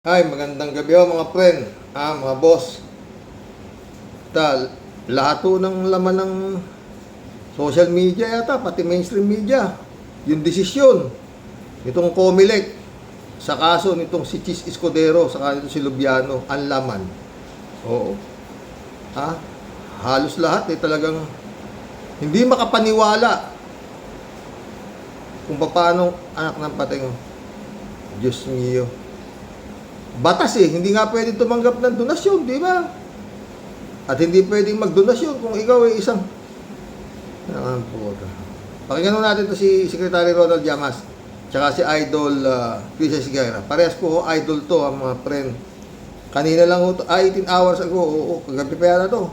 Hi, magandang gabi mga friend, mga boss. Lahat po ng laman ng social media yata, pati mainstream media, yung desisyon nitong Comelec sa kaso nitong si Chis Escudero sa nitong si Lubiano, ang laman. Oo. Halos lahat talagang hindi makapaniwala kung paano anak ng pating. Diyos mio. Batas hindi nga pwedeng tumanggap ng donasyon, di ba? At hindi pwedeng magdonasyon kung ikaw ay isang... Pakinggan natin to si Secretary Ronald Llamas, tsaka si Idol Chris Esguerra. Parehas po idol to, ang mga friend. Kanina lang 18 hours ago, kagabi pa yata to.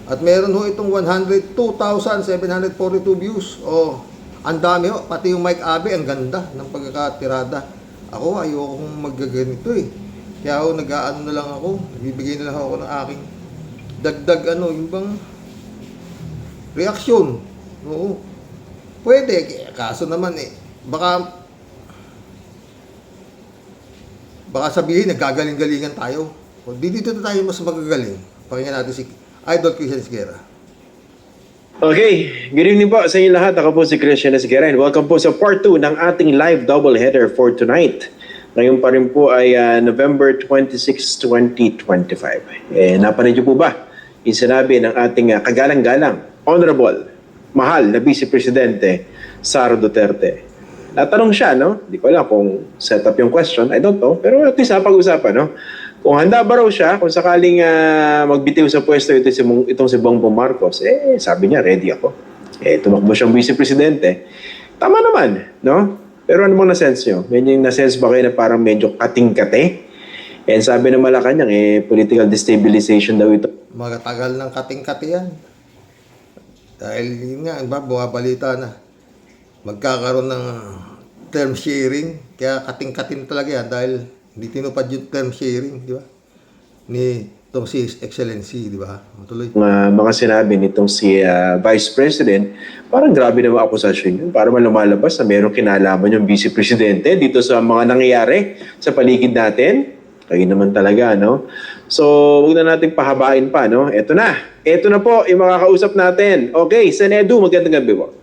At meron itong 102,742 views. Ang dami pati yung Mike Abe, ang ganda ng pagkakatirada. Ako, ayokong maggaganito Kaya nag-aano na lang ako, bibigay na lang ako ng aking dagdag yung bang reaksyon. Oo. Pwede, kaso naman baka sabihin nagkagaling-galingan tayo. Dito na tayo mas magagaling. Pakinggan natin si Idol Christian Esguerra. Okay, good evening po sa inyo lahat. Ako po si Christian Esguerra and welcome po sa part 2 ng ating live doubleheader for tonight. Ngayon pa rin po ay November 26, 2025. Napanood niyo po ba yung sinabi ng ating kagalang-galang, honorable, mahal na Vice Presidente Sara Duterte? Natanong siya, no? Hindi ko alam kung set up yung question, I don't know. Pero at least pag-usapan, no? Kung handa ba raw siya, kung sakaling magbitiw sa pwesto itong si Bongbong Marcos, sabi niya, ready ako. Tumakbo siyang Vice Presidente. Tama naman, no? Pero ano bang nasense nyo? Medyo nasense ba kayo na parang medyo kating-kate? And sabi ng Malacanang, political destabilization daw ito. Magatagal ng kating-kate yan. Dahil yun nga, bumabalita na magkakaroon ng term sharing. Kaya kating-kating talaga yan dahil hindi tinupad yung term sharing, di ba? Ni itong si Excellency, di ba? Tuloy. Mga sinabi nitong si Vice President, parang grabe na mga akusasyon yun. Para man lumalabas na mayroong kinalaman yung Vice Presidente dito sa mga nangyayari sa paligid natin. Kayo naman talaga, no? So, huwag na natin pahabain pa, no? Ito na po yung makakausap natin. Okay, Sen. Edu, magandang gabi po.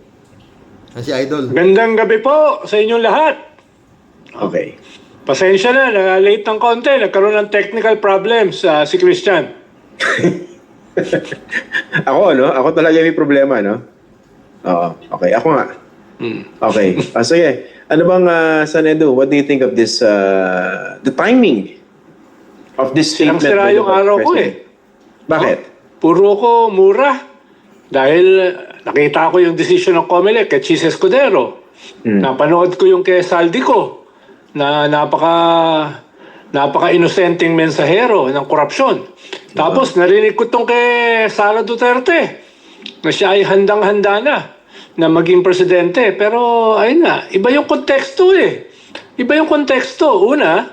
Si Idol. Gandang gabi po sa inyong lahat. Okay. Pasensya na, late ng konti. Nagkaroon ng technical problems si Christian. Ako talaga may problema, no? Oo, okay. Ako nga. Okay. Sige. Ano bang, Sen. Edu, what do you think of this, the timing of this statement? Sira yung araw ko Bakit? Puro ko mura. Dahil nakita ko yung decision ng Comelec kay Chis Escudero. Napanood ko yung kay Saldico na napaka-inosenteng mensahero ng korupsyon. Tapos narinig ko tong kay Sara Duterte na siya ay handang-handa na maging presidente. Pero ayun na, iba yung konteksto Iba yung konteksto. Una,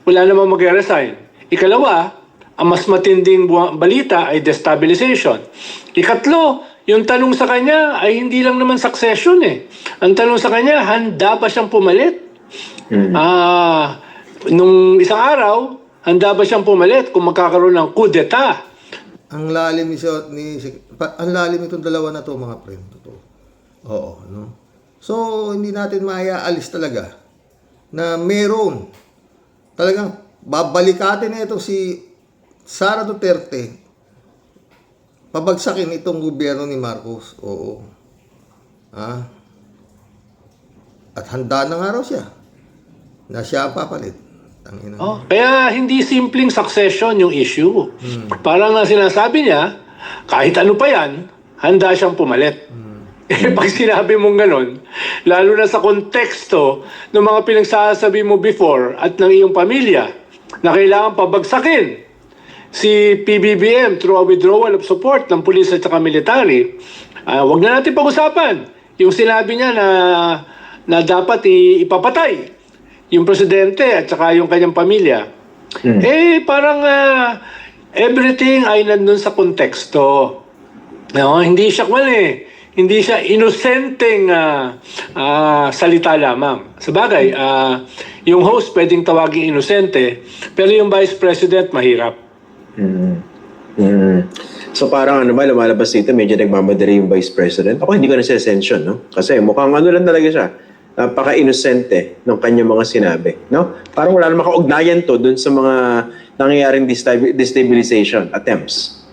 wala namang mag-resign. Ikalawa, ang mas matinding balita ay destabilization. Ikatlo, yung tanong sa kanya ay hindi lang naman succession Ang tanong sa kanya, handa ba siyang pumalit? Nung isang araw, handa ba siyang pumalit kung magkakaroon ng coup d'etat? Ang lalim itong dalawa na to, mga friend. Totoo. Oo, no? So, hindi natin maaalis talaga na meron talagang babalikatin na itong si Sara Duterte pabagsakin itong gobyerno ni Marcos. Oo. At handa na nga raw siya na siya ang papalit. Kaya hindi simpleng succession yung issue. Parang na sinasabi niya, kahit ano pa yan, handa siyang pumalit. Pag sinabi mong ganon, lalo na sa konteksto ng mga pinagsasabi mo before at ng iyong pamilya, na kailangan pabagsakin si PBBM through a withdrawal of support ng pulis at saka military, wag na natin pag-usapan yung sinabi niya na dapat ipapatay yung presidente at saka yung kanyang pamilya. Parang everything ay nandun sa konteksto. No, hindi siya hindi siya inosenteng salita lamang. Sabagay, Yung host pwedeng tawaging inosente, pero yung vice president mahirap. So parang ano ba, lumalabas dito, medyo nagmamadali yung Vice President. Ako hindi ko na-sensyon, no? Kasi mukhang ano lang talaga siya, napaka-inosente ng kanyang mga sinabi, no? Parang wala namang kaugnayan to dun sa mga nangyayaring destabilization attempts.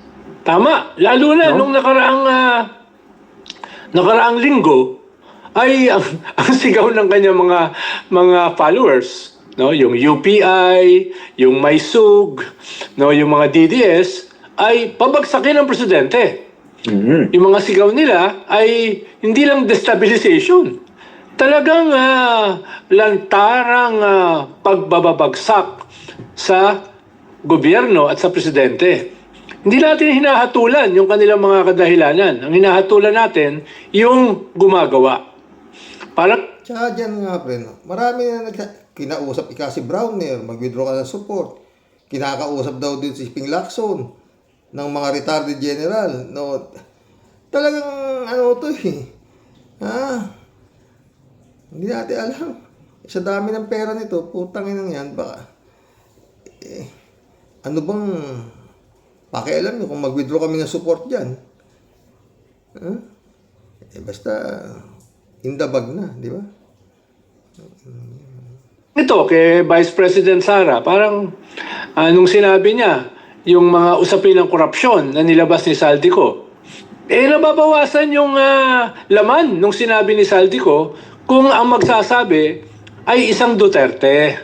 Tama, lalo na No? nung nakaraang linggo ay ang sigaw ng kanyang mga followers, no, yung UPI, yung Maysug, no, yung mga DDS ay pabagsakin ng presidente. Yung mga sigaw nila ay hindi lang destabilization. Talagang lantarang pagbabagsak sa gobyerno at sa presidente. Hindi natin hinahatulan yung kanilang mga kadahilanan. Ang hinahatulan natin yung gumagawa. Parang Tsaka dyan nga, pre, no? Marami na kinausap si Browner, mag-withdraw ka ng support. Kinakausap daw din si Ping Lacson ng mga retarded general. No? Talagang, ano to eh. Hindi natin alam. Sa dami ng pera nito, putang inang yan, baka, ano bang, pakialam nyo kung mag-withdraw kami ng support dyan. Basta, in the bag na, di ba? ito kay Vice President Sara, parang nung sinabi niya, yung mga usapin ng korupsyon na nilabas ni Saldico, nababawasan yung laman nung sinabi ni Saldico kung ang magsasabi ay isang Duterte.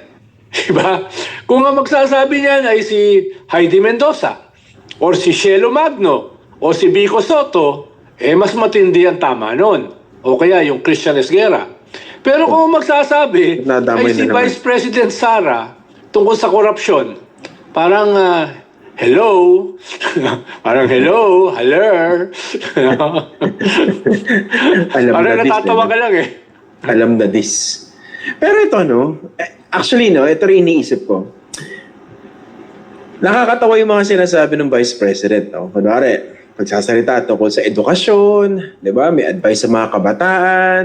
Diba? Kung ang magsasabi niyan ay si Heidi Mendoza, or si Shelo Magno, o si Vico Soto, mas matindi ang tama nun. O kaya yung Christian Esguerra. Pero kung ang magsasabi Nadamay ay si na naman. Vice President Sara tungkol sa korupsyon, parang hello, parang hello, haller. Alam Parang na this, natatawa eh, ka lang eh. Alam na this. Pero ito, no? Actually, no? Ito rin iniisip ko. Nakakatawa yung mga sinasabi ng Vice President, no? Kunwari, pagsasalita tungkol sa edukasyon, di ba? May advice sa mga kabataan,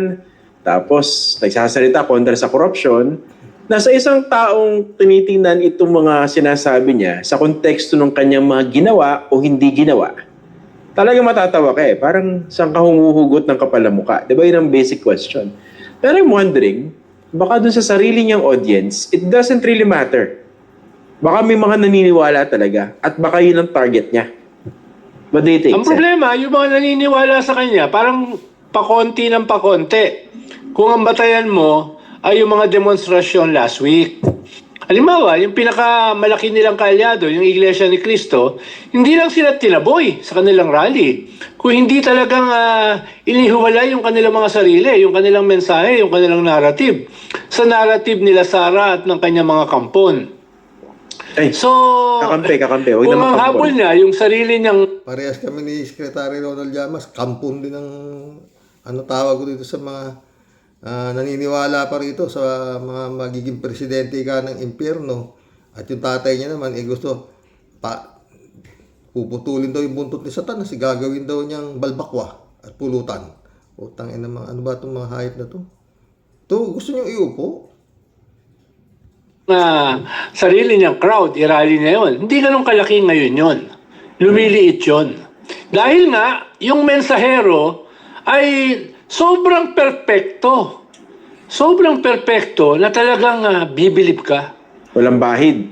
tapos nagsasalita kontra sa corruption. Nasa isang taong tinitingnan itong mga sinasabi niya sa konteksto ng kanyang mga ginawa o hindi ginawa. Talagang matatawa ka eh. Parang saan ka humuhugot ng kapalamuka? Di ba yun ang basic question? Pero I'm wondering, baka dun sa sarili niyang audience, it doesn't really matter. Baka may mga naniniwala talaga at baka yun ang target niya. What do you think, Ang sir? problema, yung mga naniniwala sa kanya, parang pakonti ng pakonti. Kung ang batayan mo ay yung mga demonstrasyon last week. Halimbawa, yung pinakamalaki nilang kaalyado, yung Iglesia ni Cristo, hindi lang sila tinaboy sa kanilang rally. Kung hindi talagang inihiwalay yung kanilang mga sarili, yung kanilang mensahe, yung kanilang narrative, sa narrative nila Sara at ng kanyang mga kampon. Ay, So, kakampi. Huwag kung naman ang kampon. habol niya, yung sarili niyang Parehas kami ni Secretary Ronald Llamas, kampon din ang ano tawag ko dito sa mga naniniwala pa rito sa mga magiging presidente ka ng impyerno. At yung tatay niya naman, gusto puputulin daw yung buntot ni Satanas, gagawin daw niyang balbakwa at pulutan. Utang ina mga, ano ba itong mga hayop na to? To, gusto niyong iupo? sarili niyang crowd, irali na yun. Hindi ganun kalaki ngayon yun. Lumiliit yun. Dahil nga, yung mensahero ay sobrang perpekto. Sobrang perpekto na talagang bibilib ka. Walang bahid.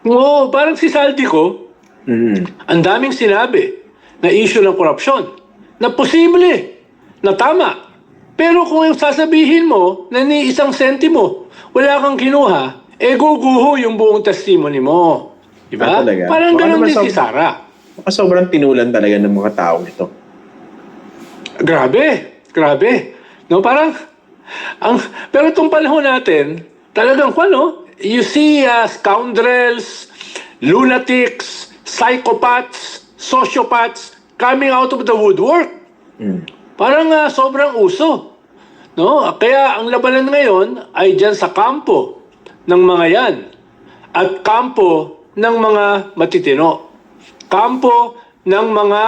Oo, parang si Saldico, Mhm. ang daming sinabi na issue ng korupsyon, na posible, na tama. Pero kung yung sasabihin mo na ni isang sentimo, wala kang kinuha, guguho yung buong testimony mo. Diba? Talaga? Parang Baka ganun naman din si Sara. Baka sobrang tinulan talaga ng mga taong ito. Grabe. No, parang, pero itong panahon natin, talagang you see scoundrels, lunatics, psychopaths, sociopaths coming out of the woodwork. Parang sobrang uso. No? Kaya ang labanan ngayon ay dyan sa kampo ng mga yan. At kampo ng mga matitino. Kampo ng mga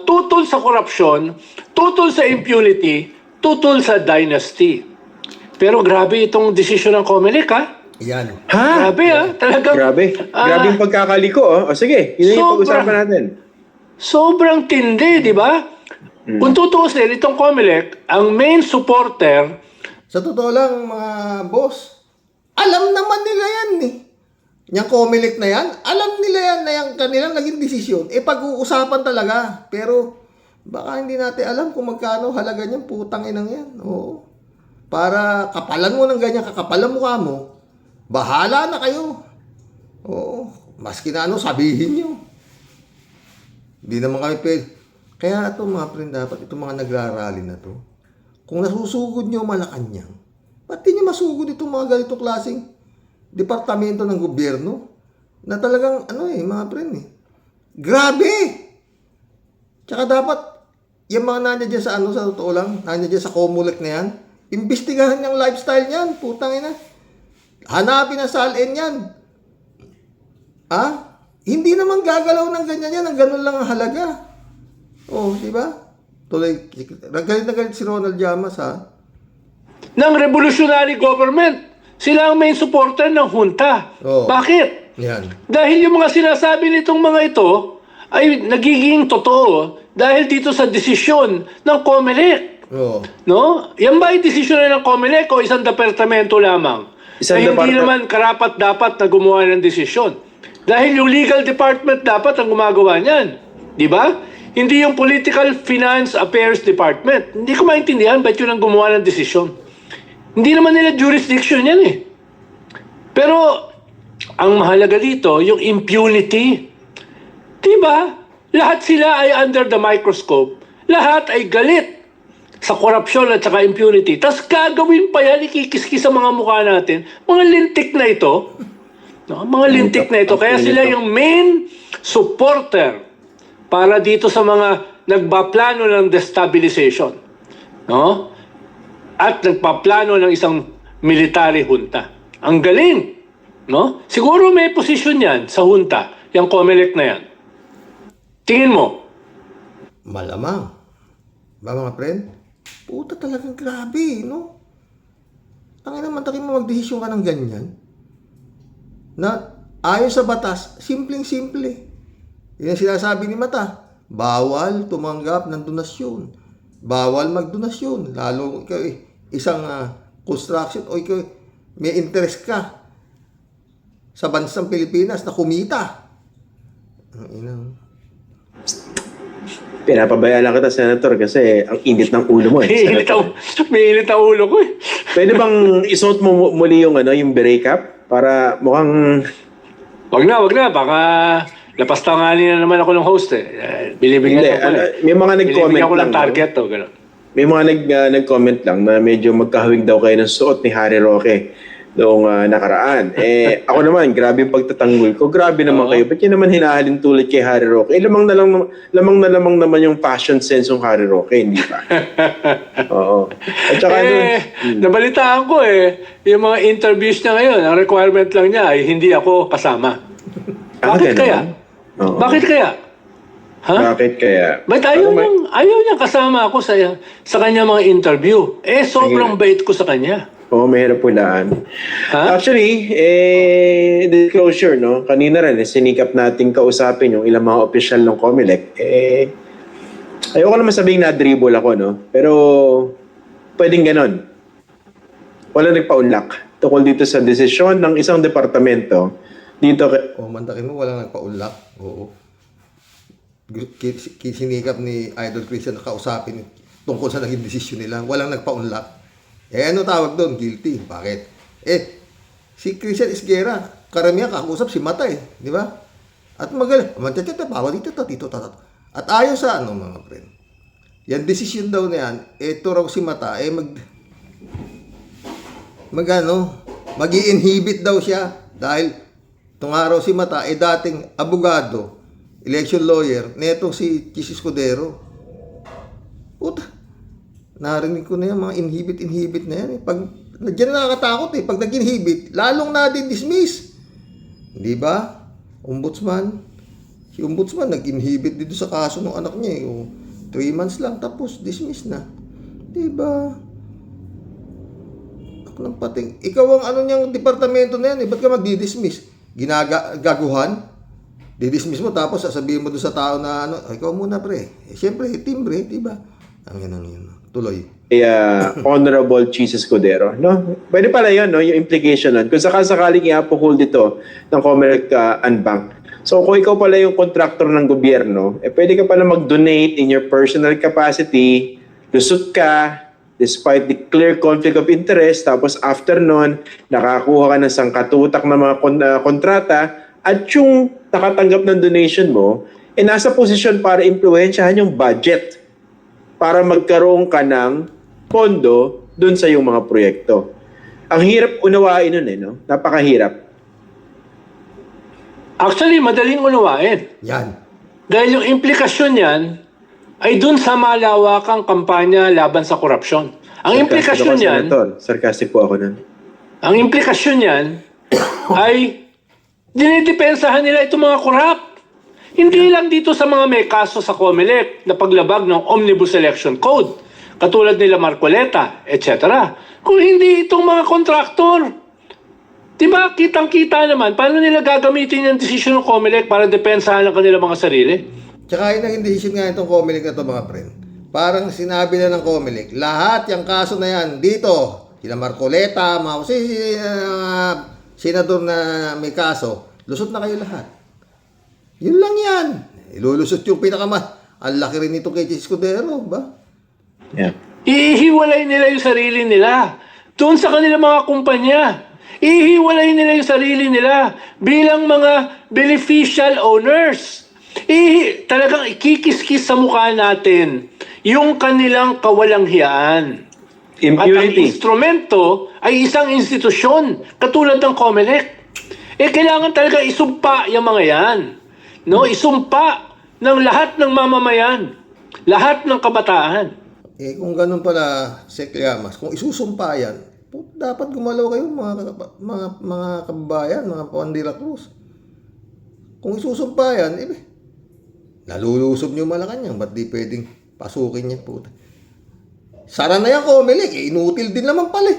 tutol sa korupsyon, tutol sa impunity, tutol sa dynasty. Pero grabe itong desisyon ng COMELEC, ha? Yan. Ha? Grabe, ha? Talagang... Grabe. Grabe yung pagkakaliko, oh. O sige, yun yung Sobra. pag-usapan natin. Sobrang tindi, di ba? Kung tutuusin, itong COMELEC, ang main supporter, Sa totoo lang, mga boss, alam naman nila yan eh. Yung COMELEC na yan, alam nila yan na yung kanilang naging desisyon. Pag-uusapan talaga. Pero, baka hindi natin alam kung magkano halaga niyan, putang inang yan. Oo. Para kapalan mo ng ganyan, kakapalan mo ka mo, bahala na kayo. Oo. Maski na ano, sabihin nyo. Hindi naman kami pwede. Kaya ito mga friend, dapat itong mga nagrarally na to, kung nasusugod nyo Malacanang, ba't di nyo masugod itong mga ganitong klaseng departamento ng gobyerno na talagang, mga friend grabe! Tsaka dapat, yung mga nandiyan dyan sa sa totoo lang, nandiyan dyan sa COMELEC na yan, imbestigahan yung lifestyle niyan, putang ina. Hanapin ang salin yan. Hindi naman gagalaw ng ganyan yan, ang ganun lang ang halaga. Oh, di ba? Tuloy, galit na galit si Ronald Llamas, ha? ng revolutionary government. Sila ang main supporter ng junta. Oo. Bakit? Yan. Dahil yung mga sinasabi nitong mga ito ay nagiging totoo dahil dito sa desisyon ng COMELEC. Oo. No? Yan ba ay desisyon na ng COMELEC o isang departamento lamang? Isang na hindi department- naman karapat-dapat na gumawa ng desisyon. Dahil yung legal department dapat ang gumagawa niyan. Di ba? Hindi yung political finance affairs department. Hindi ko maintindihan ba't yun ang gumawa ng desisyon. Hindi naman nila jurisdiction yan eh. Pero ang mahalaga dito, yung impunity. Diba? Lahat sila ay under the microscope. Lahat ay galit sa korupsyon at saka impunity. Tapos gagawin pa yan, ikikiskis sa mga mukha natin. Mga lintik na ito. No? Mga lintik na ito. Kaya sila yung main supporter para dito sa mga nagbaplano ng destabilization. No? At nagpaplano ng isang military junta. Ang galing. No? Siguro may posisyon yan sa junta, yung COMELEC na yan. Tingin mo? Malamang. Ba mga friend? Puta talagang grabe, no? Ang ina mantakin mo magdesisyon ka ng ganyan. Na ayon sa batas, simpleng-simple. Yan ang sinasabi ni Mata. Bawal tumanggap ng donasyon. Bawal magdonasyon. Lalo ikaw isang construction o ikaw may interest ka sa bansang Pilipinas na kumita. Ang inang Pinapabayaan lang kita, Senator, kasi ang init ng ulo mo. May init ang ulo ko eh. Pwede bang isuot mo muli yung, yung beret cap? Para mukhang... Wag na. Baka lapastanganin na naman ako ng host eh. Binibigyan Hindi, ako may mga nag-comment Binibigyan ko lang. ng target o gano'n. May mga nag-comment lang na medyo magkahawig daw kayo ng suot ni Harry Roque noong nakaraan. Ako naman, grabe yung pagtatanggol ko. Grabe naman kayo. Ba't yun naman hinahalin tulad kay Harry Roque? Lamang na lamang naman yung fashion sense ng Harry Roque, hindi ba? Oo. At saka Nabalitaan ko yung mga interviews niya ngayon, ang requirement lang niya ay hindi ako kasama. Bakit ganun? kaya? Oo. Bakit kaya? Ha? Bakit kaya? Ba't ayaw niya kasama ako sa kanya mga interview? Sobrang bait ko sa kanya. Oo, mahirap pulaan. Ha? Actually, disclosure, no? Kanina rin, sinikap nating kausapin yung ilang mga opisyal ng COMELEC. Ayoko naman sabihin na dribble ako, no? Pero, pwedeng ganon. Wala nagpa-unlock tungkol dito sa desisyon ng isang departamento dito mantakin mo, walang nagpaunlak. Oo. Sinikap ni Idol Christian na kausapin tungkol sa naging desisyon nila. Walang nagpaunlak. Ano tawag doon? Guilty. Bakit? Si Christian Esguerra, karamihan kakausap si Mata di ba? At magaling. Bawal dito. At ayon sa mga friend. Yan desisyon daw na yan, ito raw si Mata, mag-i-inhibit daw siya dahil itong araw si Mata dating abogado, election lawyer, netong si Chis Escudero. Puta. Narinig ko na yan, mga inhibit na yan. Pag, diyan na nakakatakot Pag nag-inhibit, lalong na-dismiss. Di ba? Ombudsman. Si Ombudsman, nag-inhibit dito sa kaso ng anak niya 3 months lang, tapos dismiss na. Di ba? ng pating. Ikaw ang ano niyang departamento na yan, ba't ka magdi-dismiss? Gaguhan? Didismiss mo tapos sasabihin mo doon sa tao na ano, ikaw muna pre. Siyempre, timbre, diba? Ang yun. Tuloy. Honorable Cheese Escudero, no? Pwede pala yun, no? Yung implication nun. Kung sakasakaling i-uphold ito ng Comelec Unbank. So kung ikaw pala yung contractor ng gobyerno, pwede ka pala mag-donate in your personal capacity, lusot ka, despite the clear conflict of interest, tapos after nun, nakakuha ka ng sangkatutak ng mga kontrata, at yung nakatanggap ng donation mo, nasa posisyon para impluwensyahan yung budget para magkaroon ka ng pondo dun sa iyong mga proyekto. Ang hirap unawain nun no? Napakahirap. Actually, madaling unawain. Yan. Dahil yung implikasyon yan ay dun sa malawakang kampanya laban sa korupsyon. Ang implikasyon yan, Sarcastic po ako nun. ang implikasyon yan ay dinidepensahan nila itong mga korap. Hindi lang dito sa mga may kaso sa Comelec na paglabag ng Omnibus Election Code, katulad nila Marcoleta, etc. Kung hindi itong mga kontraktor. Diba, kitang-kita naman, paano nila gagamitin yung desisyon ng Comelec para depensahan ang kanilang mga sarili? Tsaka yun ang decision nga itong Comelec na ito mga friend. Parang sinabi na ng Comelec, lahat yung kaso na yan dito, sila Marcoleta, mga senador na may kaso, lusot na kayo lahat. Yun lang yan. Ilulusot yung ang laki rin nito kay Escudero, ba? Yeah. Ihiwalay nila yung sarili nila doon sa kanilang mga kumpanya. Ihiwalay nila yung sarili nila bilang mga beneficial owners. Talagang ikikis-kis sa mukha natin yung kanilang kawalanghiyaan. At ang Impunity. instrumento ay isang institusyon katulad ng Comelec. Kailangan talaga isumpa yung mga yan. No? Isumpa ng lahat ng mamamayan, lahat ng kabataan. Kung ganun pala, Sek Llamas, kung isusumpa yan, dapat gumalaw kayo mga kababayan, mga Pandila Cruz. Kung isusumpa yan, nalulusob niyo Malacanang, ba't di pwedeng pasukin niya po? Sara na yan, Comelec, inutil din naman pala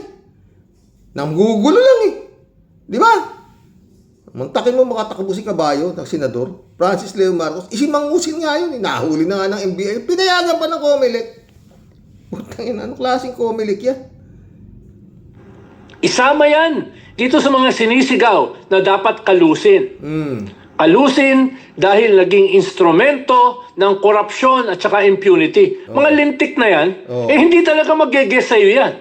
Namgugulo lang Di ba? Muntakin mo makatakbo si Kabayo ng senador, Francis Leo Marcos, isimangusin nga yun, nahuli na nga ng NBI, pinayagan pa ng Comelec. Putang ina, anong klaseng Comelec yan? Isama yan dito sa mga sinisigaw na dapat kalusin. Hmm. Kalusin dahil naging instrumento ng korupsyon at saka impunity. Mga lintik na yan, hindi talaga mag-guess sa'yo yan.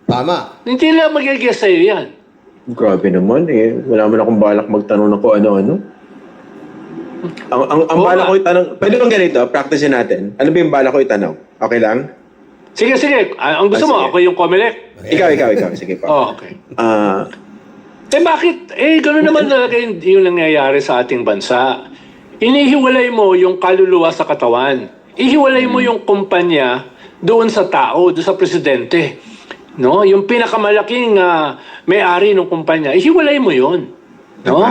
Tama. Hindi talaga mag-guess sa'yo yan. Grabe naman Wala man akong balak magtanong ng kung ano-ano. Ang balak ko itanong, pwede bang ganito, practicein natin. Ano ba yung balak ko itanong? Okay lang? Sige. Ang gusto mo, sige. ako yung Comelec. Ikaw. Sige pa. Okay. Bakit? Gano'n naman talaga yung nangyayari sa ating bansa. Inihiwalay mo yung kaluluwa sa katawan. Ihiwalay mo yung kumpanya doon sa tao, doon sa presidente. No? Yung pinakamalaking may-ari ng kumpanya, ihiwalay mo yun. No?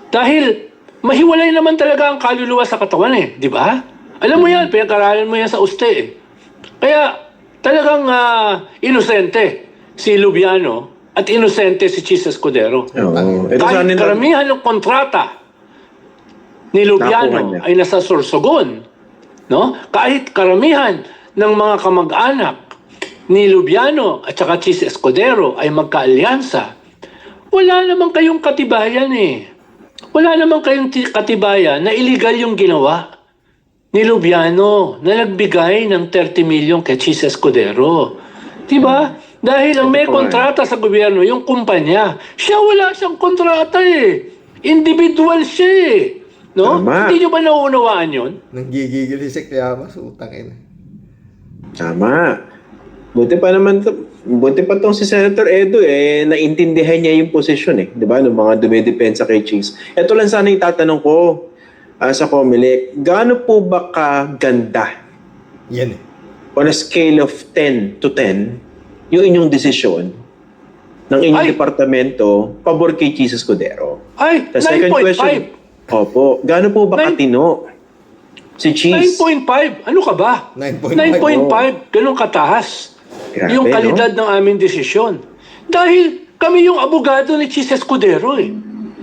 Dahil mahiwalay naman talaga ang kaluluwa sa katawan di ba? Alam mo yan, pinag-aralan mo yan sa uste Kaya talagang inosente si Lubiano at inosente si Cheese Escudero. Kahit karamihan ng kontrata ni Lubiano ay nasa Sorsogon, no? Kahit karamihan ng mga kamag-anak ni Lubiano at saka Cheese Escudero ay magkaalyansa, wala naman kayong katibayan Wala naman kayong katibayan na illegal yung ginawa ni Lubiano na nagbigay ng 30 million kay Cheese Escudero. Diba? Dahil ang may kontrata sa gobyerno, yung kumpanya, siya wala siyang kontrata Individual siya No? Tama. Hindi nyo ba nauunawaan yun? Nanggigigil si Sek Llamas, utang Tama. Buti pa tong si Senator Edo naintindihan niya yung posisyon di ba, ng mga dumidepensa kay Cheese. Ito lang sana yung tatanong ko sa Comelec. Gaano po ba kaganda? Yan On a scale of 10 to 10, yung inyong desisyon ng inyong departamento pabor kay Cheese Escudero? The second question, 9.5. Opo, gaano po ba katino si Cheese? 9.5. Ano ka ba? 9.5. 9.5. Ganun kataas. Grabe, yung kalidad ng aming desisyon. Dahil Kami yung abogado ni Chis Escudero eh.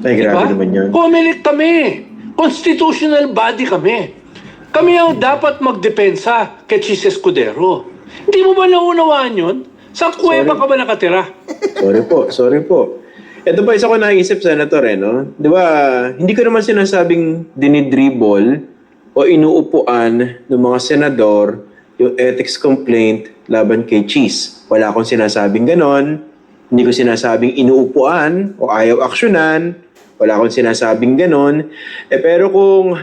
Ay, grabe Diba? naman yun. Comelec kami. Constitutional body kami. Kami ang dapat magdepensa kay Chis Escudero. Hindi mo ba naunawaan yun? Sa kuweba Sorry. ka ba nakatira? Sorry po. Ito pa isa ko naisip, Senator, no? Di ba, hindi ko naman sinasabing dinidribble o inuupuan ng mga senador yung ethics complaint laban kay Cheese. Wala akong sinasabing ganon. Hindi ko sinasabing inuupuan o ayaw aksyonan. Wala akong sinasabing ganon. Pero kung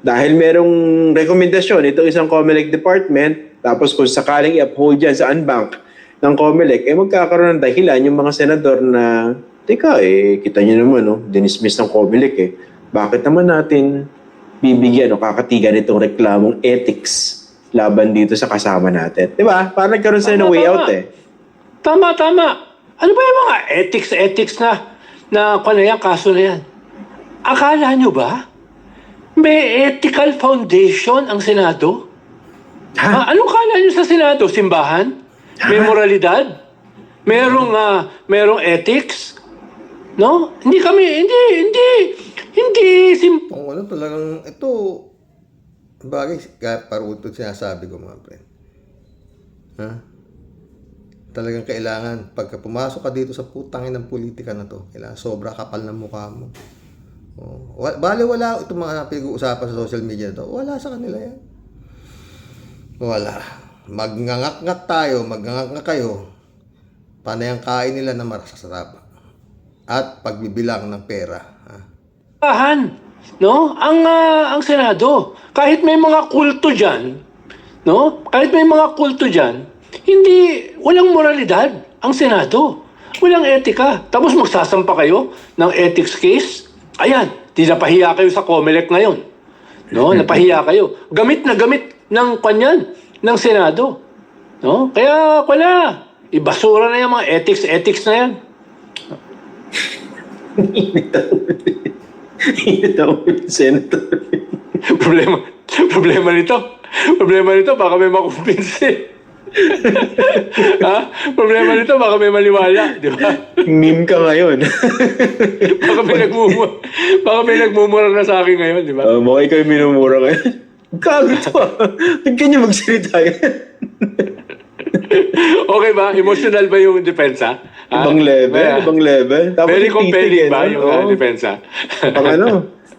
dahil merong rekomendasyon itong isang COMELEC department, tapos kung sakaling i-uphold yan sa unbank ng COMELEC, magkakaroon ng dahilan yung mga senador na, teka kita nyo naman, dinismiss ng COMELEC Bakit naman natin bibigyan o kakatigan itong reklamong ethics laban dito sa kasama natin? Di ba? Parang nagkaroon sila ng way out Tama. Ano ba yung mga ethics na kaso na yan? Akala nyo ba? May ethical foundation ang Senado? Anong kala nyo sa Senado? Simbahan? May moralidad? Merong ethics? No? Hindi Kung ano talagang, ito, bagay, parutod sinasabi ko mga friend. Talagang kailangan, pagka pumasok ka dito sa putangin ng politika na to, kailangan sobra kapal ng mukha mo. Bale, wala itong mga pinag-uusapan sa social media na to. Wala sa kanila yan. Wala. Magngangak-ngak tayo, magngangak kayo. Panay ang kain nila na marasasarap. At pagbibilang ng pera. simbahan, no? Ang Senado, kahit may mga kulto diyan, no? Kahit may mga kulto diyan, walang moralidad ang Senado. Walang etika. Tapos magsasampa kayo ng ethics case. Ayan, napahiya kayo sa COMELEC ngayon. No, napahiya kayo. Gamit na gamit ng kanyan ng Senado. No? Kaya wala. Ibasura na yung mga ethics na yan. Init ako, Senator. Problema nito, baka may makumpinsi. Problema nito, baka may maliwala, di ba? Meme ka ngayon. Baka may nagmumura na sa akin ngayon, di ba? Mukha ikaw yung minumura ngayon. Gago to Huwag ka niya magsalita yan. Okay ba? Emotional ba yung depensa? Ibang level. Tapos Very yung compelling titig, ba yung depensa?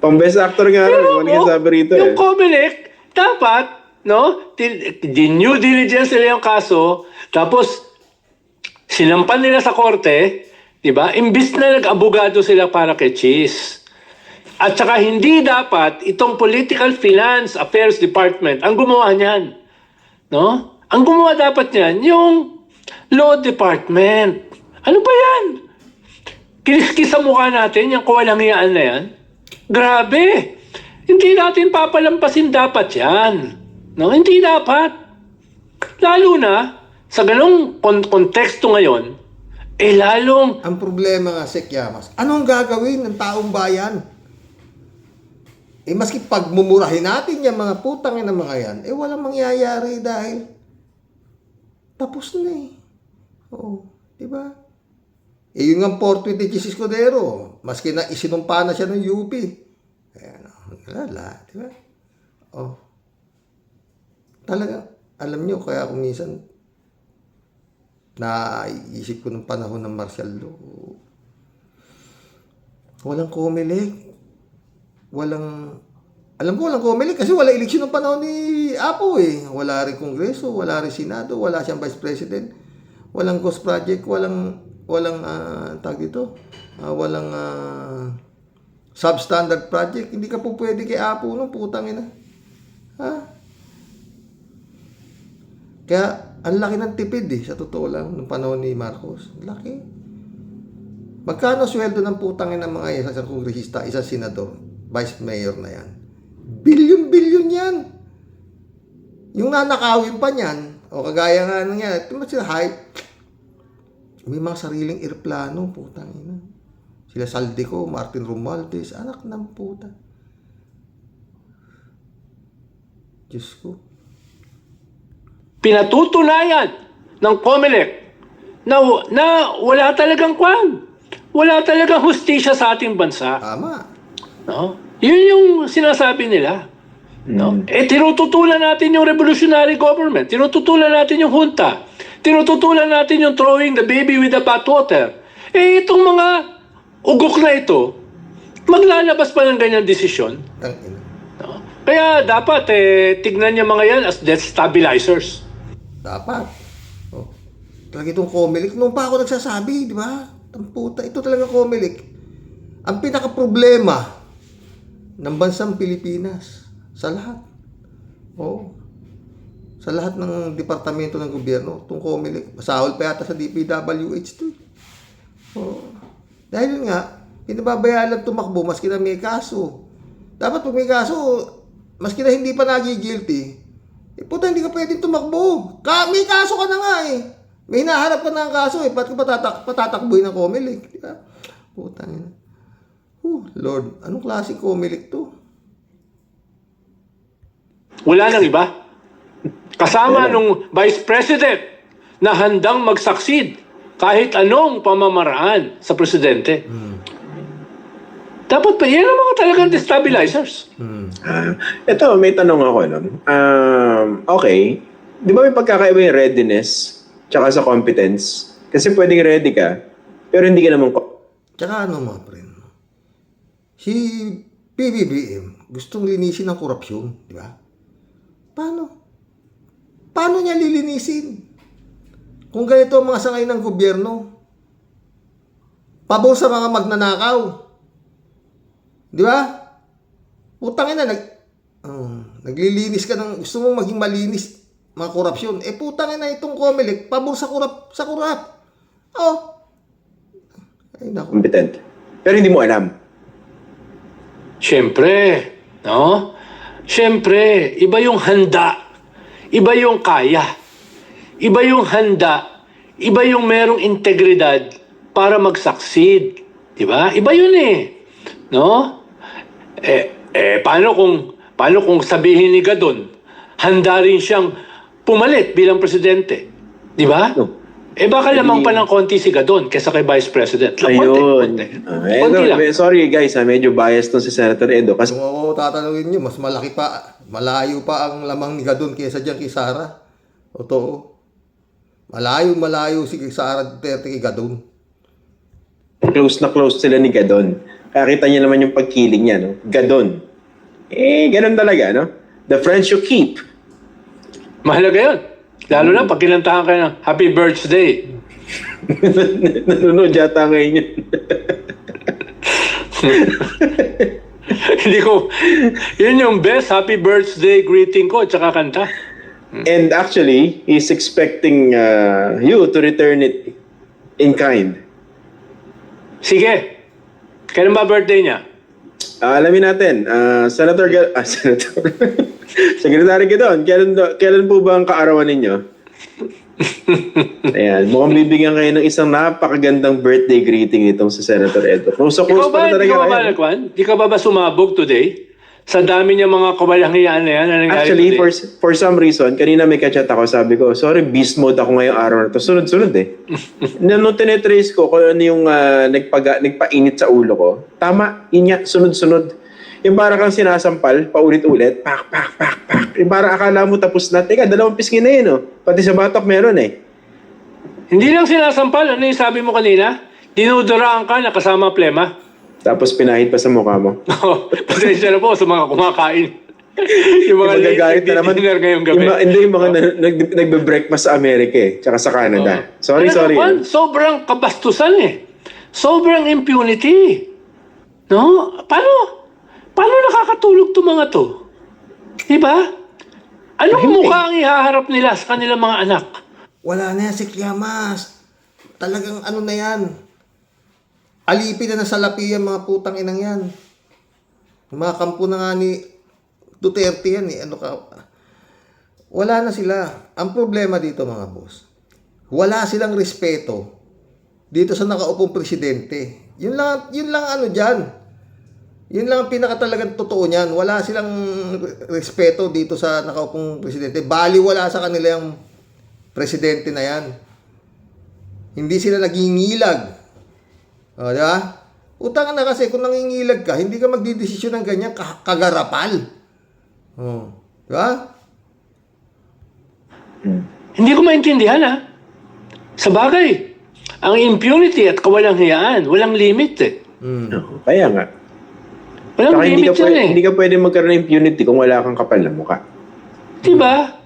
Pang best actor nga rin. Ano sabi rito yung COMELEC, dapat, no? Due diligence nila yung kaso, tapos sinampan nila sa korte, di ba? Imbis na nag-abogado sila para kay Cheese. At saka hindi dapat itong Political Finance Affairs Department ang gumawa niyan. No? Ang gumawa dapat niyan, yung Law Department. Ano ba yan? Kiniskis sa mukha natin, yung kawalangyaan na yan. Grabe! Hindi natin papalampasin dapat yan. No? Hindi dapat. Lalo na, sa ganong konteksto ngayon, lalong... Ang problema nga, Sek Yamas, anong gagawin ng taong bayan? Maski pagmumurahin natin yung mga putangin ng mga yan, walang mangyayari dahil tapos na Oo, di ba? Yun nga fortuit ni Chis Escudero, maski na isinumpa na siya ng UP. Lala, di ba? Talaga, alam nyo, kaya kung minsan naisip ko ng panahon ng martial law, walang COMELEC. Alam ko walang COMELEC kasi wala eleksyon ng panahon ni Apo Wala rin Kongreso, wala rin Senado, wala siyang Vice President, walang Ghost Project, walang tag dito, walang substandard project. Hindi ka po pwede kay Apo nung putang ina. Kaya ang laki ng tipid sa totoo lang nung panahon ni Marcos. Laki. Magkano sweldo ng putang ina ng mga isang kongresista, isang senador, vice mayor na yan? Bilyon yan. Yung nanakawin pa niyan, o kagaya nga nangyari, ito sila may mga sariling eroplano, putang ina. Sila Saldico, Martin Romualdez, anak ng puta. Diyos ko. Pinatutunayan ng COMELEC na wala talagang kwan. Wala talagang hustisya sa ating bansa. Tama. No? Yun yung sinasabi nila. No? Tinututulan natin yung revolutionary government. Tinututulan natin yung junta. Tinututulan natin yung throwing the baby with the bathwater. Itong mga ugok na ito, maglalabas pa ng ganyang desisyon. Tangina. No? Kaya dapat, tignan niya mga yan as death stabilizers. Dapat. Oh. Talaga itong Comelec. Nung pa ako nagsasabi, di ba? Tamputa, ito talaga Comelec. Ang pinaka-problema ng bansang Pilipinas sa lahat. Oh. Sa lahat ng departamento ng gobyerno, itong Comelec. Masahol pa yata sa DPWH to. Oh. Dahil yun nga, pinababayaan lang tumakbo maski na may kaso. Dapat pag may kaso, maski na hindi pa nagigilty, puta, hindi ka pwedeng tumakbo. May kaso ka na nga eh. May hinaharap ka na ang kaso eh. Ba't ka patatakboy ng Comelec? Diba? Puta nga. Lord, anong klaseng Comelec to? Wala nang iba. Kasama nung Vice President na handang mag-succeed kahit anong pamamaraan sa presidente. Dapat pa yan ang mga talagang destabilizers. Ito, may tanong ako. No? Okay. Di ba may pagkakaiba yung readiness tsaka sa competence? Kasi pwedeng ready ka, pero hindi ka naman... Tsaka ano mga friend? Si PBBM gustong linisin ang korupsyon, di ba? Paano? Paano niya lilinisin? Kung ganito ang mga sangay ng gobyerno, pabor sa mga magnanakaw. Di ba? Putang ina, naglilinis ka ng, gusto mong maging malinis, mga korupsyon. Putang ina itong Comelec, pabor sa kurap. Oh. Ay, naku. Competent. Pero hindi mo alam. Siyempre, no? Siyempre, iba yung handa. Iba yung kaya. Iba yung handa. Iba yung merong integridad para mag-succeed. Di ba? Iba yun eh. No? Paano kung sabihin ni Gadon, handa rin siyang pumalit bilang presidente? Di ba? No. Baka lamang pa ng konti si Gadon kaysa kay Vice President. Ayun. Konti lang. Sorry guys, medyo biased to si Senator Edo. Kasi Kung ako tatanungin nyo, mas malaki pa, malayo pa ang lamang ni Gadon kaysa dyan kay Sara. Totoo. Malayo si Sara Duterte kay Gadon. close na close sila ni Gadon. Kaya kita niyo naman yung pagkiling niya, no? Gadon. Ganun talaga, no? The friends you keep. Mahalaga yun. Lalo na pag kinantahan kayo ng Happy Birthday. Nanonood yata ngayon yun. Hindi ko, yun yung best happy birthday greeting ko at saka kanta. And actually, he's expecting you to return it in kind. Sige. Kailan ba birthday niya? Alamin natin, Senator Secretary Gadon, kailan po ba ang kaarawan ninyo? Ayan, mukhang bibigyan kayo ng isang napakagandang birthday greeting itong si Senator Edo. Kung sa close pa na talaga kayo. Di ka ba sumabog today? Sa dami niya mga kawalanghiyaan na yan na nangyari Actually, today? for some reason, kanina may kachat ako, sabi ko, sorry, beast mode ako ngayong araw na to. Sunod-sunod eh. Nung tinetrace ko kung ano yung nagpainit sa ulo ko, tama, yun nga, sunod-sunod. Yung para kang sinasampal, paulit-ulit, pak. Yung para akala mo tapos na, teka, 2 pisngi na yun, oh. Pati sa batok meron eh. Hindi lang sinasampal. Ano yung sabi mo kanina? Dinuduraan ka na kasama plema. Tapos pinahid pa sa mukha mo. Pasensya na po sa mga kumakain. Yung mga Magagalit na naman. dinner ngayong gabi. Hindi yung mga nagbe-breakfast sa Amerika eh, tsaka sa Canada. Sorry. Naman, sobrang kabastusan eh. Sobrang impunity. No? Paano nakakatulog to mga to? Diba? Anong mukha ang ihaharap nila sa kanilang mga anak? Wala na yan si Quiamas. Talagang ano na yan. Alipin na sa lapi yan, mga putang inang yan. Mga kampo na nga ni Duterte yan eh. Wala na sila. Ang problema dito mga boss, wala silang respeto dito sa nakaupong presidente. Yun lang ano dyan. Yun lang ang pinakatalagang totoo niyan. Wala silang respeto dito sa nakaupong presidente. Bali wala sa kanila yung presidente na yan. Hindi sila nagingilag. O, di ba? Utang na kasi kung nangingilag ka, hindi ka magdidesisyon ng ganyan kagarapal. O, di ba? Hindi ko maintindihan ha. Sa bagay, ang impunity at kawalang hiyaan, walang limit eh. Kaya nga. Walang Saka limit yan eh. hindi ka pwede magkaroon ng impunity kung wala kang kapal na mukha. Diba?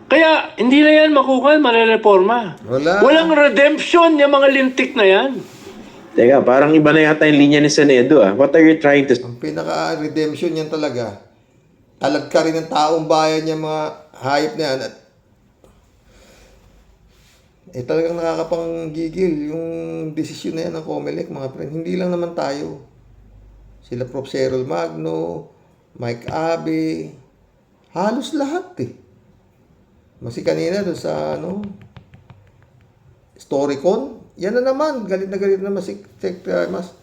Kaya hindi na yan makukuha, marereforma. Wala. Walang redemption yung mga lintik na yan. Teka, parang iba na yata yung linya ni Senedo ah. What are you trying to... Ang pinaka-redemption yan talaga, kalad ka rin ng taong bayan yung mga hayop na yan. At, talagang nakakapanggigil yung desisyon na yan ng COMELEC, mga friend. Hindi lang naman tayo. Sila Prof. Cyril Magno, Mike Abe, halos lahat eh. Masi kanina doon sa Storycon, yan na naman, galit na naman si Secretary Mas.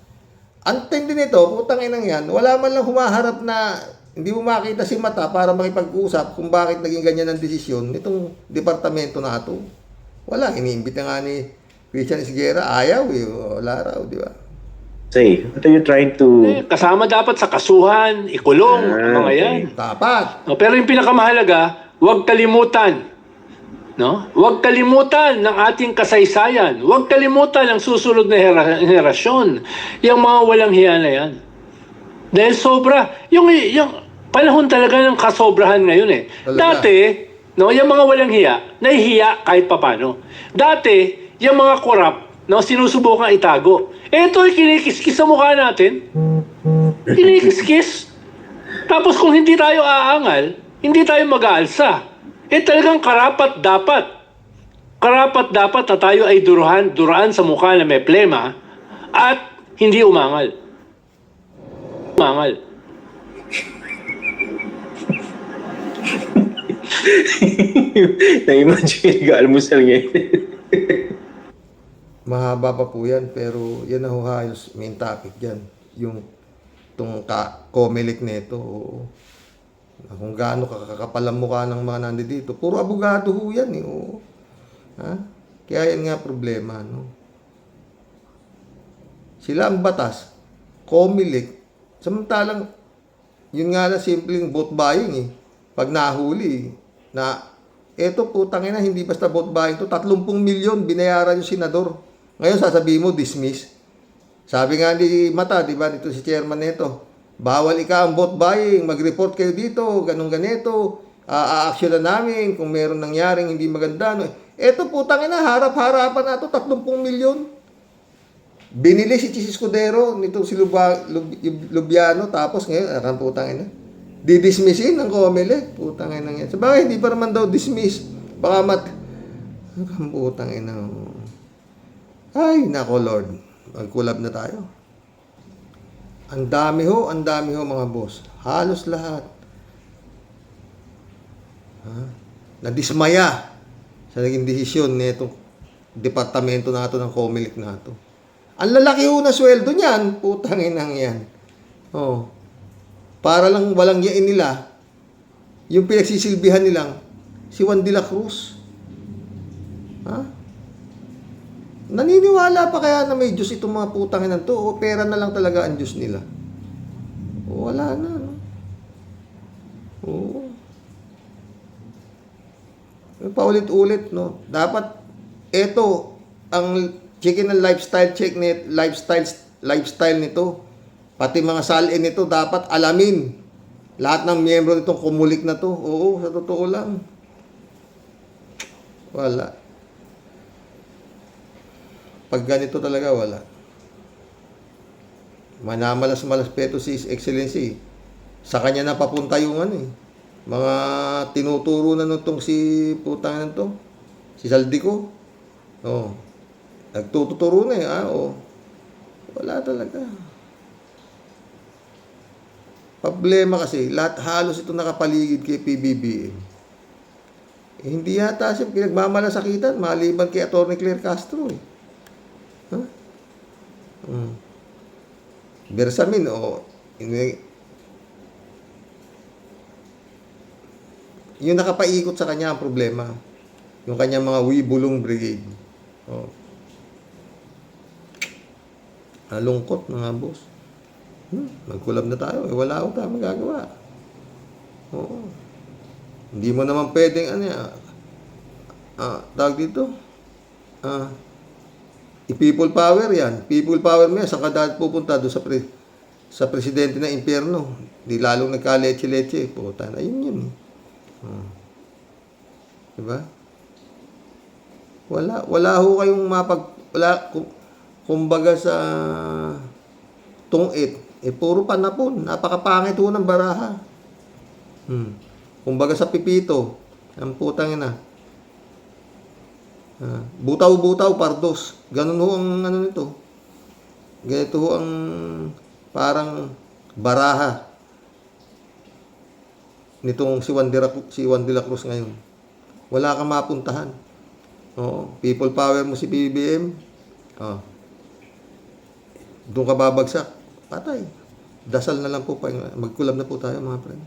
Antin din ito, putang inang yan, wala man lang humaharap na hindi mo makita si mata para makipag-usap kung bakit naging ganyan ang desisyon nitong departamento na ito. Wala, iniimbit na nga ni Christian Esguerra, ayaw eh, wala raw, di ba? Say, what are you trying to... Kasama dapat sa kasuhan, ikulong, ang mga yan. Dapat. No, pero yung pinakamahalaga, huwag kalimutan. No? Huwag kalimutan ng ating kasaysayan. Huwag kalimutan ang susunod na henerasyon. Yung mga walang hiya na yan. Dahil sobra. Yung panahon talaga ng kasobrahan ngayon eh. Talaga. Dati, no, yung mga walang hiya, nahihiya kahit papano. Dati, yung mga korap, no, sinusubukan itago. Ito'y kinikis-kis sa mukha natin. Kinikis-kis. Tapos kung hindi tayo aangal, hindi tayo mag-aalsa. Talagang karapat dapat na tayo ay duraan sa mukha na may plema at hindi umangal. Na-imagine nag-almusal ngayon. Mahaba pa po yan, pero yan na ho halos main topic dyan. Yung itong COMELEC nito, oo. Kung gaano kakapal ang mukha ng mga nandito. Puro abogado ho yan eh, oo. Ha? Kaya yan nga problema, no? Sila ang batas, COMELEC, samantalang, yun nga na simpleng vote buying eh. Pag nahuli, na eto putangina, hindi basta vote buying to, 30 milyon binayaran yung senador. Ngayon sasabihin mo, dismiss. Sabi nga ni Mata, di ba, dito si chairman nito, bawal ang vote buying, mag-report kayo dito, ganun ganito, a-action na namin kung meron nangyaring hindi maganda. No? Eto putangina, harap-harapan na to, 30 milyon. Binili si Chis Escudero, nito si Lubiano, tapos ngayon, akang putangina, didismissin ng COMELEC, putangina yan. Sabagay, hindi pa naman daw dismiss. Baka akang putangina. Ay, nako Lord. Mag-collab na tayo. Ang dami ho mga boss. Halos lahat. Nadismaya sa naging desisyon nitong departamento nato ng COMELEC nato. Ang lalaki ho na sweldo niyan, putang inang yan. Oh. Para lang walang yain nila, yung pinagsisilbihan nilang si Juan de la Cruz. Ha? Naniniwala pa kaya na may Diyos itong mga putangin to o pera na lang talaga ang Diyos nila? O, wala na, no? Oo. Paulit-ulit, no? Dapat, eto, ang chicken ng lifestyle nito, pati mga salin nito, dapat alamin. Lahat ng miyembro nitong COMELEC na to, oo, sa totoo lang. Wala. Pag ganito talaga, wala. Manamalas-malas peto si His Excellency. Sa kanya na papunta yung mga tinuturo na nitong si putang to, si Saldico. Oh. Nagtuturo na oh. Wala talaga. Problema kasi, lahat halos ito nakapaligid kay PBBM. Hindi yata siya pinagmamalasakitan, maliban kay Atty. Claire Castro eh. Huh? Bersamin yung nakapaikot sa kanya ang problema. Yung kanyang mga Wibulong Brigade. Oh. Nalungkot mga boss. Mag-collab na tayo. Wala akong tayong magagawa. Oo. Hindi mo naman pwedeng tawag dito. I-people power yan. People power mo yan. Saan ka dahil pupunta doon sa presidente ng impyerno? Di lalong nagka-leche-leche. Puta na yun. Diba? Wala ho kayong kumbaga sa tungit. Puro panapon. Napakapangit ho ng baraha. Kumbaga sa pipito. Ang putang ina. Butaw-butaw, pardos. Ganun ho ang nito. Ganito ho ang parang baraha nitong si Juan de la Cruz ngayon. Wala kang mapuntahan. Oo. People power mo si BBM. Doon ka babagsak. Patay. Dasal na lang po. Mag-collab na po tayo mga friend.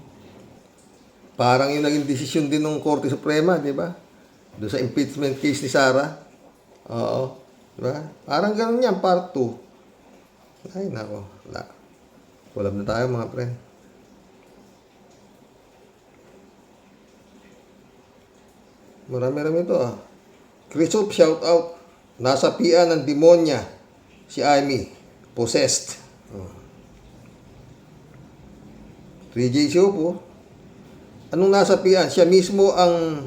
Parang yung naging desisyon din ng Korte Suprema, di ba? Doon sa impeachment case ni Sara. Oo. Diba? Parang ganun yan, part 2. Ay, nako. Wala. Collab na tayo mga friend. Marami-rami ito Christoph, shout out. Nasa pian ng demonya si Amy. Possessed. 3J show po. Anong nasa pian? Siya mismo ang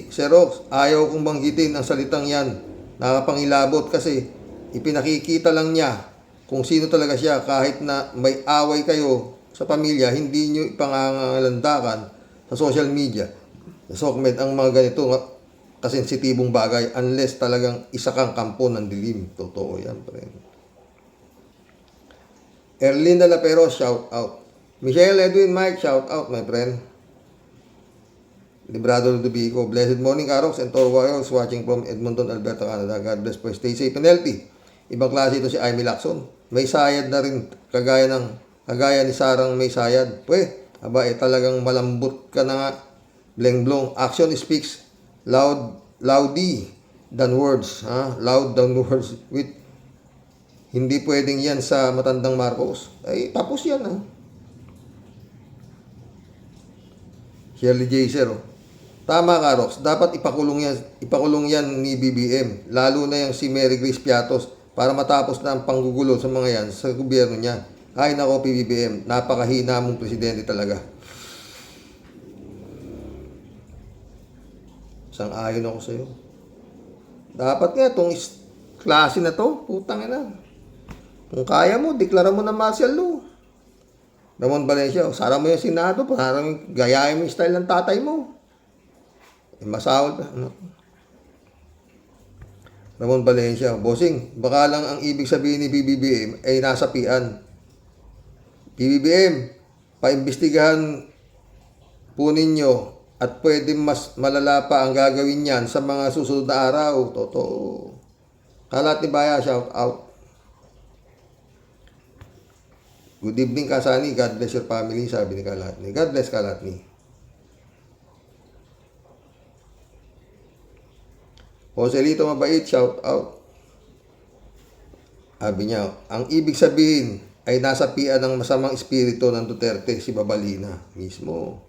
Xerox. Ayaw kong banggitin ang salitang yan. Nakapangilabot kasi ipinakikita lang niya kung sino talaga siya. Kahit na may away kayo sa pamilya, hindi nyo ipangangalandakan sa social media. Sa SOCMED ang mga ganito kasensitibong bagay unless talagang isa kang kampo ng dilim. Totoo yan, friend. Erlinda Lapero, shout out. Michelle Edwin Mike, shout out, my friend. Librado Ludovico, blessed morning, Karox and Toro Warriors watching from Edmonton, Alberta, Canada. God bless po. Stay safe and healthy. Ibang klase ito si Amy Lacson. May sayad na rin, kagaya ni Sarang may sayad. Talagang malambot ka na nga. Bleng-blong. Action speaks loudy than words. Loud than words. Hindi pwedeng yan sa matandang Marcos. Ay, tapos yan, Shirley Jaser, Tama ka, Rox. Dapat ipakulong yan ni BBM. Lalo na yung si Mary Grace Piatos para matapos na ang panggugulo sa mga yan sa gobyerno niya. Ay nako, PBBM. Napakahina mong presidente talaga. Sang-ayon ako sa'yo. Dapat nga itong klase na to, putang ina. Kung kaya mo, deklara mo na martial law. Ramon Valencia, sara mo yung Senado, parang gayahin mo yung style ng tatay mo. Masahol ka. Ramon Valencia, bossing, baka lang ang ibig sabihin ni BBBM ay nasa pian. BBBM, paimbestigahan po ninyo at pwede mas malala pa ang gagawin niyan sa mga susunod na araw. Totoo. Kalat ni Baya, shout out. Good evening, Kasani. God bless your family, sabi ni Kalatni. God bless, Kalatni. Joselito mabait, shout out. Sabi niya, ang ibig sabihin ay nasa pian ng masamang espiritu ng Duterte, si Babalina mismo.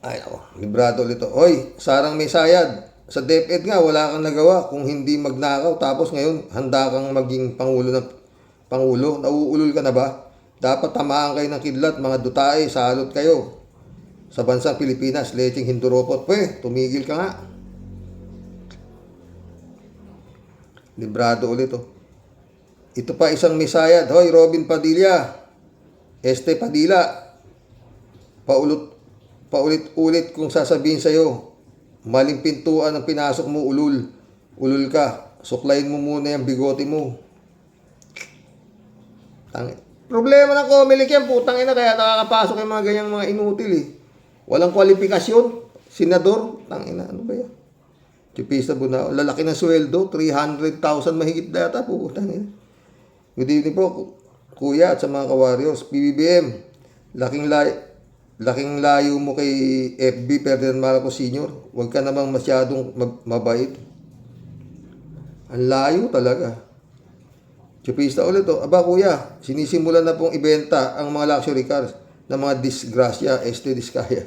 Ay ako, librado ulit ito. Hoy, Sarang may sayad. Sa DepEd nga, wala kang nagawa kung hindi magnakaw. Tapos ngayon, handa kang maging Pangulo. Nauulol ka na ba? Dapat tamaan kayo ng kidlat, mga dutae, salot kayo. Sa bansang Pilipinas, lecheng hinduropot. Tumigil ka nga. Librado ulit Ito pa isang misayad. Hoy, Robin Padilla. Padilla. Paulit-ulit kung sasabihin sa'yo, maling pintuan ang pinasok mo, ulul. Ulul ka. Suklayin mo muna yung bigote mo. Problema ng Comelec yan, putang ina, kaya nakakapasok yung mga ganyang mga inutil Walang kwalifikasyon. Senador, tangina, ano ba yan? Chipista Bunao, lalaki ng sweldo, 300,000 mahigit data, putang ina. Good evening po, kuya at sa mga ka-warriors. PBBM, laking layo mo kay FB Ferdinand Marcos Sr. Huwag ka namang masyadong mabait. Ang layo talaga. Chupista ulit oh. Aba kuya, sinisimulan na pong ibenta ang mga luxury cars ng mga disgrasya, Discaya.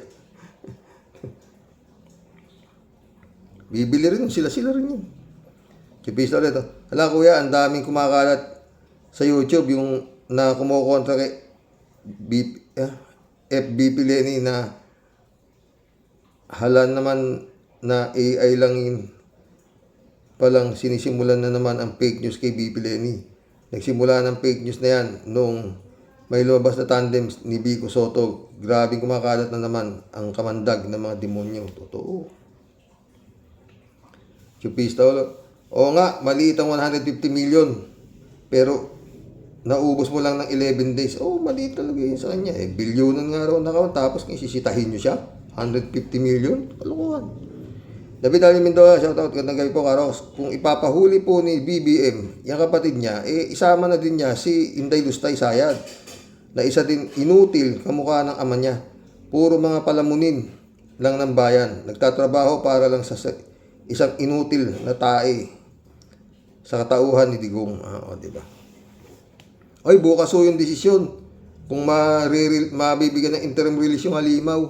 Bibili rin sila rin yun. Chupista ulit oh. Hala kuya, ang daming kumakalat sa YouTube yung na kumukontra kay FBP Lenny na hala naman na AI lang yun. Palang sinisimulan na naman ang fake news kay BP Lenny. Nagsimula ng fake news na yan nung may lumabas na tandem ni Vico Soto. Grabing kumakalat na naman ang kamandag ng mga demonyo. Totoo. Chupista ulo. Oo nga, maliit ang 150 million. Pero naubos mo lang ng 11 days. Oo, maliit talaga yun sa kanya. Bilyonan nga raw nakawang. Tapos sisitahin nyo siya. 150 million. Kalokohan. David Ali Mendoza, shoutout, gandang gabi po, Karox. Kung ipapahuli po ni BBM, yung kapatid niya, isama na din niya si Inday Lustay Sayad, na isa din inutil kamukha ng ama niya. Puro mga palamunin lang ng bayan. Nagtatrabaho para lang sa isang inutil na tae sa katauhan ni Digong. Diba? Ay, bukas ho yung desisyon. Kung mabibigyan ng interim release yung Halimaw.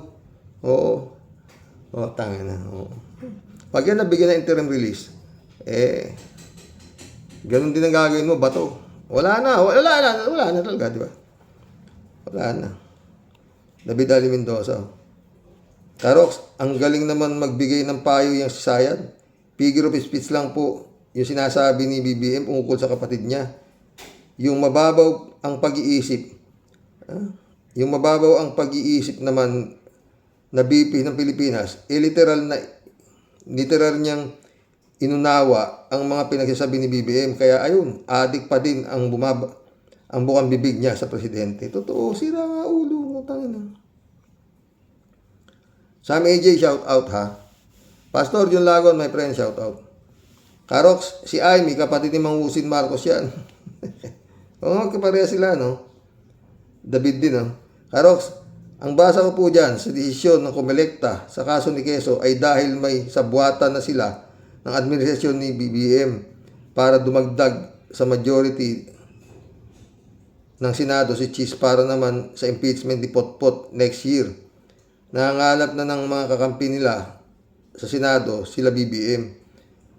Oo. Tanga na. Oo. Pag yan nabigyan ng interim release, ganun din ang gagawin mo, bato. Wala na talaga, di ba? Wala na. David Ali Mendoza. Karox, ang galing naman magbigay ng payo yung si Sayad. Figure of speech lang po yung sinasabi ni BBM ukol sa kapatid niya. Yung mababaw ang pag-iisip. Yung mababaw ang pag-iisip naman na BP ng Pilipinas, literal niyang inunawa ang mga pinagsasabi ni BBM. Kaya ayun, adik pa din ang bukang bibig niya sa presidente. Totoo, sira nga ulo mo, tangina. Sam AJ, shout out ha. Pastor John Lagon, my friend, shout out. Karox, si Amy, kapatid ni Mang Husin Marcos yan. Oo, kapareha sila, no? David din, no? Karox, ang basa ko po dyan sa desisyon ng Comelec sa kaso ni Quezon ay dahil may sabwatan na sila ng administrasyon ni BBM para dumagdag sa majority ng Senado si Chis para naman sa impeachment ni Potpot next year. Nangangalap na ng mga kakampi nila sa Senado sila BBM.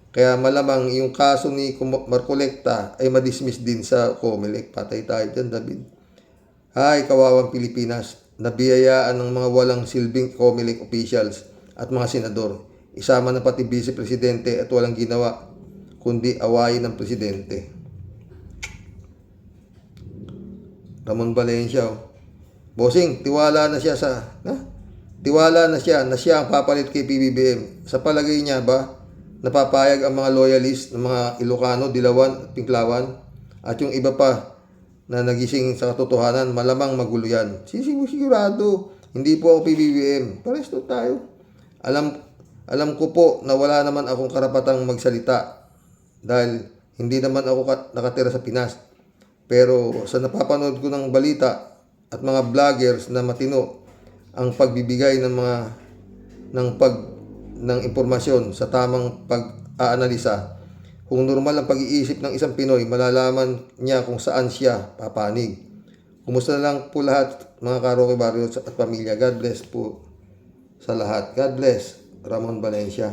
Kaya malamang yung kaso ni Marcolecta ay madismiss din sa Comelec. Patay tayo dyan, David. Hay, kawawang Pilipinas. Nabiyayaan ng mga walang silbing Comelec officials at mga senador. Isama na pati Vice Presidente at walang ginawa kundi awayin ng Presidente. Ramon Valencia. Bossing, tiwala na siya na siya ang papalit kay PBBM. Sa palagay niya ba, napapayag ang mga loyalist ng mga Ilocano, Dilawan at Pinklawan at yung iba pa na nagising sa katotohanan, malamang magulo yan. Sigurado, hindi po ako PBBM. Pares to tayo. Alam ko po na wala naman akong karapatang magsalita dahil hindi naman ako nakatira sa Pinas. Pero sa napapanood ko ng balita at mga vloggers na matino ang pagbibigay ng impormasyon sa tamang pag-aanalisa, kung normal ang pag-iisip ng isang Pinoy, malalaman niya kung saan siya papanig. Kumusta na lang po lahat, mga Karoke Barrio at pamilya. God bless po sa lahat. God bless, Ramon Valencia.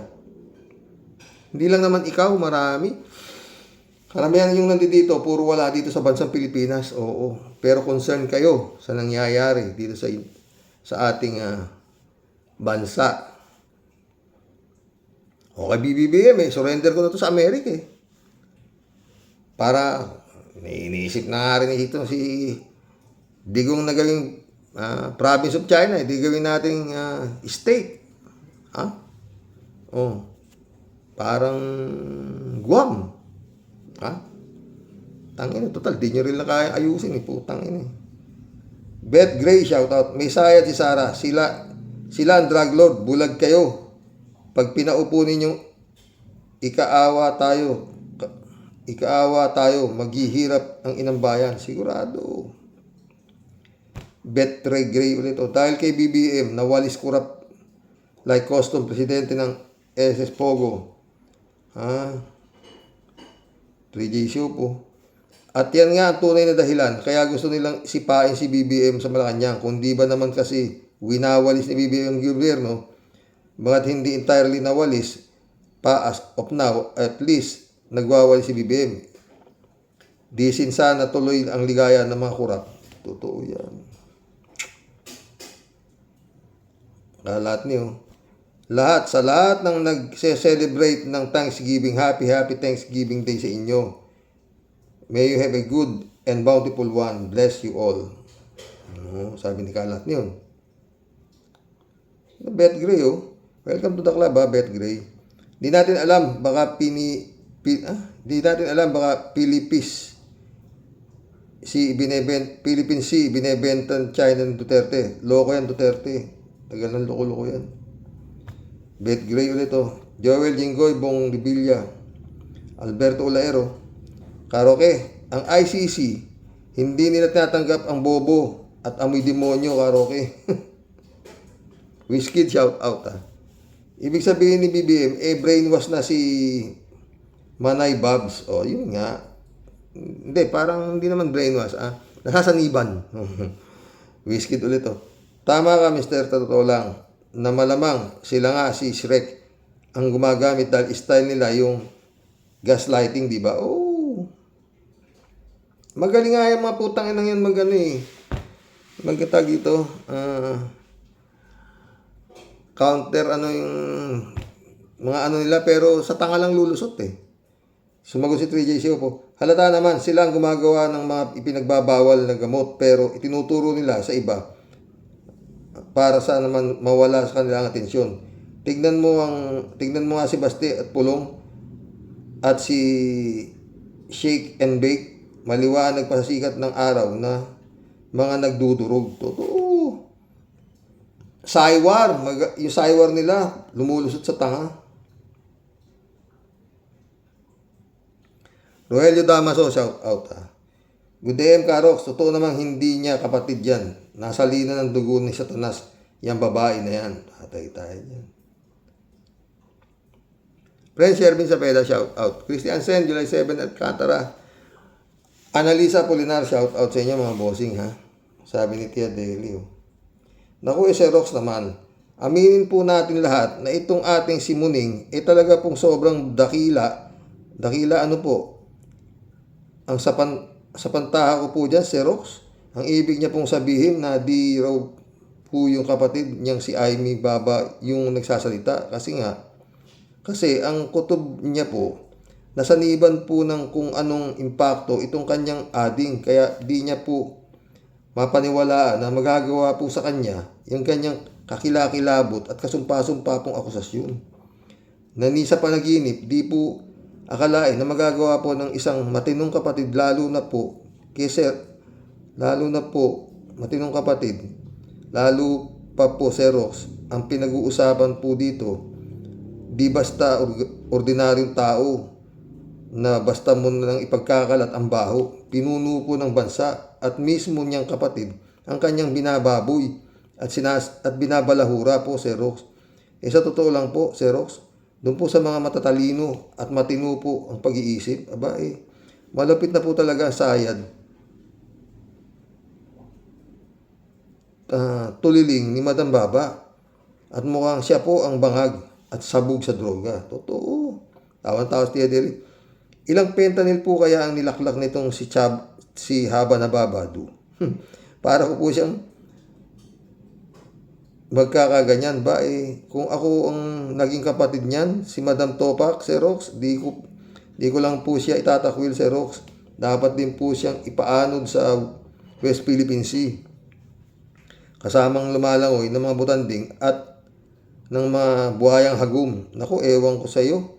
Hindi lang naman ikaw, marami. Karamihan yung nandito, puro wala dito sa bansang Pilipinas. Oo. Pero concern kayo sa nangyayari dito sa ating bansa. Okay, BBM surrender ko na to sa Amerika Para, iniisip na nga rin ito si Digong na gawing province of China, di gawin nating state. Parang Guam. Tangin, total, di nyo rin na kaya ayusin putang ina. Beth Gray, shout out. May sayad si Sarah. Sila ang drug lord, bulag kayo. Pag pinaupo ninyong ikaawa tayo, maghihirap ang inang bayan. Sigurado. Beth Gray ulit. Dahil kay BBM, nawalis kurap like custom presidente ng SS Pogo. 3J Show po. At yan nga ang tunay na dahilan kaya gusto nilang sipain si BBM sa Malacanang. Kung di ba naman kasi winawalis ni BBM ang gobyerno, bagat hindi entirely nawalis pa as of now, at least nagwawalis si BBM. Di sana tuloy ang ligaya ng mga kurap. Totoo yan. Lahat niyo. Sa lahat ng nag-celebrate ng Thanksgiving, happy Thanksgiving Day sa inyo. May you have a good and bountiful one. Bless you all. Sabi ni Kalat niyon. Beth Gray, oh. Welcome to the club, Beth Gray. Di natin alam, baka Philippines binebentan China ng Duterte. Loko yan, Duterte. Tagal ng loko-loko yan. Beth Gray ulit, oh. Joel Jinggoy, Bong Revilla. Alberto Olaero. Karoke, ang ICC, hindi nila tinatanggap ang bobo at amoy demonyo, Karoke. Wizkid, shout out, ha. Ibig sabihin ni BBM, brainwash na si Manay Babs. Yun nga. Hindi, parang hindi naman brainwash, nasasaniban. Wizkid ulit, oh. Tama ka, Mr. Totoo lang, na malamang sila nga si Shrek ang gumagamit dahil style nila yung gaslighting, di ba? Magaling nga yung mga putang inang yan magkatag ito. Counter yung mga nila, pero sa tanga lang lulusot eh. Sumagot si 3J Show po. Halata naman sila ang gumagawa ng mga ipinagbabawal na gamot, pero itinuturo nila sa iba para sa naman mawala sa kanilang atensyon. Tignan mo nga si Baste at Pulong at si Shake and Bake, maliwanag pa sa sikat ng araw na mga nagdudurog. Totoo. Saywar, yung saywar nila lumulusot sa tanga. Rogelio Damaso, shout out, ha. Good day, Karox. Totoo namang hindi niya kapatid yan. Nasa lina ng dugo ni Satanas. Yang babae na yan. Patay tayo yan. Friend Shervin Sapeda, shout out. Christian Sen, July 7 at Katara. Analisa Polinar, shout out sa inyo mga bossing, ha. Sabi ni Tia Delio. Naku, Xerox naman. Aminin po natin lahat na itong ating si Muning talaga pong sobrang dakila. Dakila ano po? Ang sapantaha ko po dyan, Xerox. Ang ibig niya pong sabihin na di raw po yung kapatid niyang si Aimee Baba yung nagsasalita. Kasi ang kutob niya po, nasaniban po ng kung anong impacto itong kanyang ading. Kaya di niya po mapaniwalaan na magagawa po sa kanya yung kanyang kakilakilabot at kasumpa-sumpa pong akusasyon. Na ni sa panaginip, di po akalain na magagawa po ng isang matinong kapatid, lalo na po matinong kapatid, lalo pa po Xerox, ang pinag-uusapan po dito, di basta ordinaryong tao na basta mo nang ipagkakalat ang baho, pinuno po ng bansa at mismo niyang kapatid ang kanyang binababoy at binabalahura po, Xerox. Sa totoo lang po, Xerox, doon po sa mga matatalino at matino po ang pag-iisip, malapit na po talaga sayad. Tuliling ni Madam Baba at mukhang siya po ang bangag at sabog sa droga. Totoo. Tawan-tawas tiya diri. Ilang fentanyl po kaya ang nilaklak nitong si Haba na Babado? Para ko po siyang magkakaganyan ba kung ako ang naging kapatid niyan, si Madam Topak, Xerox, di ko lang po siya itatakwil, Xerox. Dapat din po siyang ipaanod sa West Philippine Sea. Kasamang lumalangoy ng mga butanding at ng mga buhayang hagum. Naku, ewan ko sa iyo.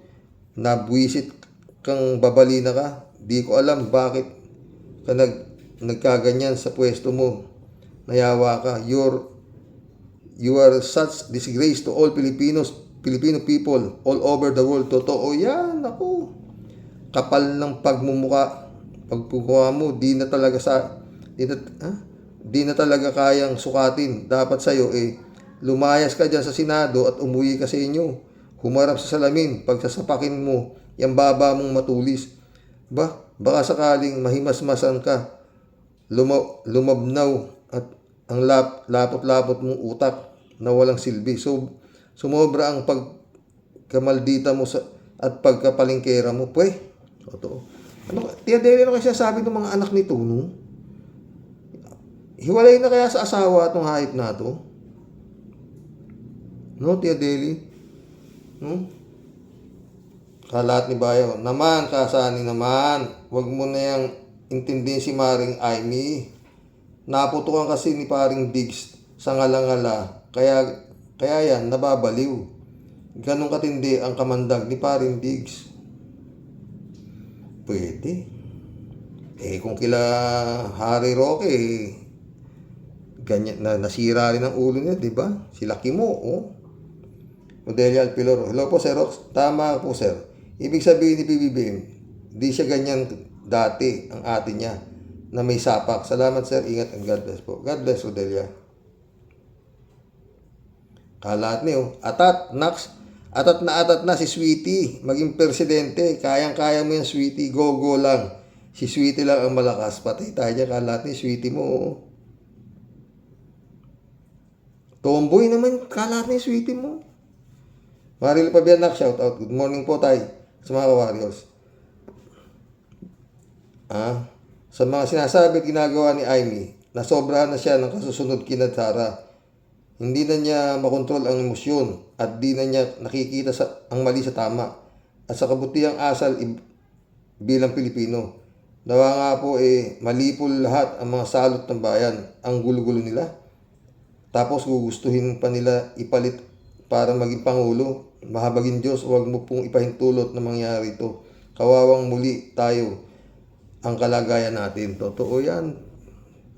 Nabwisit kang babalina ka. Di ko alam bakit ka nagkaganyan sa pwesto mo. Nayawa ka. You are such disgrace to all Filipino people all over the world. Totoo yan. Naku. Kapal ng pagmumukha mo, di na talaga kayang sukatin. Dapat sa'yo lumayas ka dyan sa Senado at umuwi ka sa inyo. Humarap sa salamin, pagsasapakin mo yung baba mong matulis. Baka sakaling mahimasmasan ka, lumabnaw at ang lapot-lapot mong utak na walang silbi. So, sumobra ang pagkamaldita mo at pagkapalingkera mo. Totoo. Tia Deli, ano kasi sabi ng mga anak nito, no? Hiwalay na kaya sa asawa itong hayop na to? No, Tia Deli? No? Kalat ni Bayo. Naman, kasani naman. Huwag mo na yung intindihin si Maring Aimee. Naputukan kasi ni Paring Diggs sa ngalangala. Kaya yan, nababaliw. Ganong katindi ang kamandag ni Paring Diggs. Pwede. Kung kila Harry Roque, ganyan, nasira rin ang ulo niya, di ba? Si Lucky Mo, oh. Modelia Alpiloro. Hello po, Sir Rox. Tama po, sir. Ibig sabihin ni PBBM, di siya ganyan dati ang ate niya na may sapak. Salamat, sir. Ingat and God bless po. God bless, Rodelia. Kalat niyo. Atat na si Sweetie. Maging presidente. Kayang-kaya mo yan, Sweetie. Go lang. Si Sweetie lang ang malakas. Patay tayo dyan. Kalat ni Sweetie mo. Tomboy naman. Kalat ni Sweetie mo. Maril Pabianak, shout out. Good morning po tayo sa mga warriors. Sa mga sinasabi at ginagawa ni Aimee, nasobrahan na siya ng kasusunod kina Sara. Hindi na niya makontrol ang emosyon at di na niya nakikita ang mali sa tama at sa kabutihang asal bilang Pilipino. Nawa nga po malipol lahat ang mga salot ng bayan, ang gulo-gulo nila. Tapos gugustuhin pa nila ipalit para maging Pangulo. Mahabagin Diyos, huwag mo pong ipahintulot na mangyari ito. Kawawang muli tayo ang kalagayan natin. Totoo yan.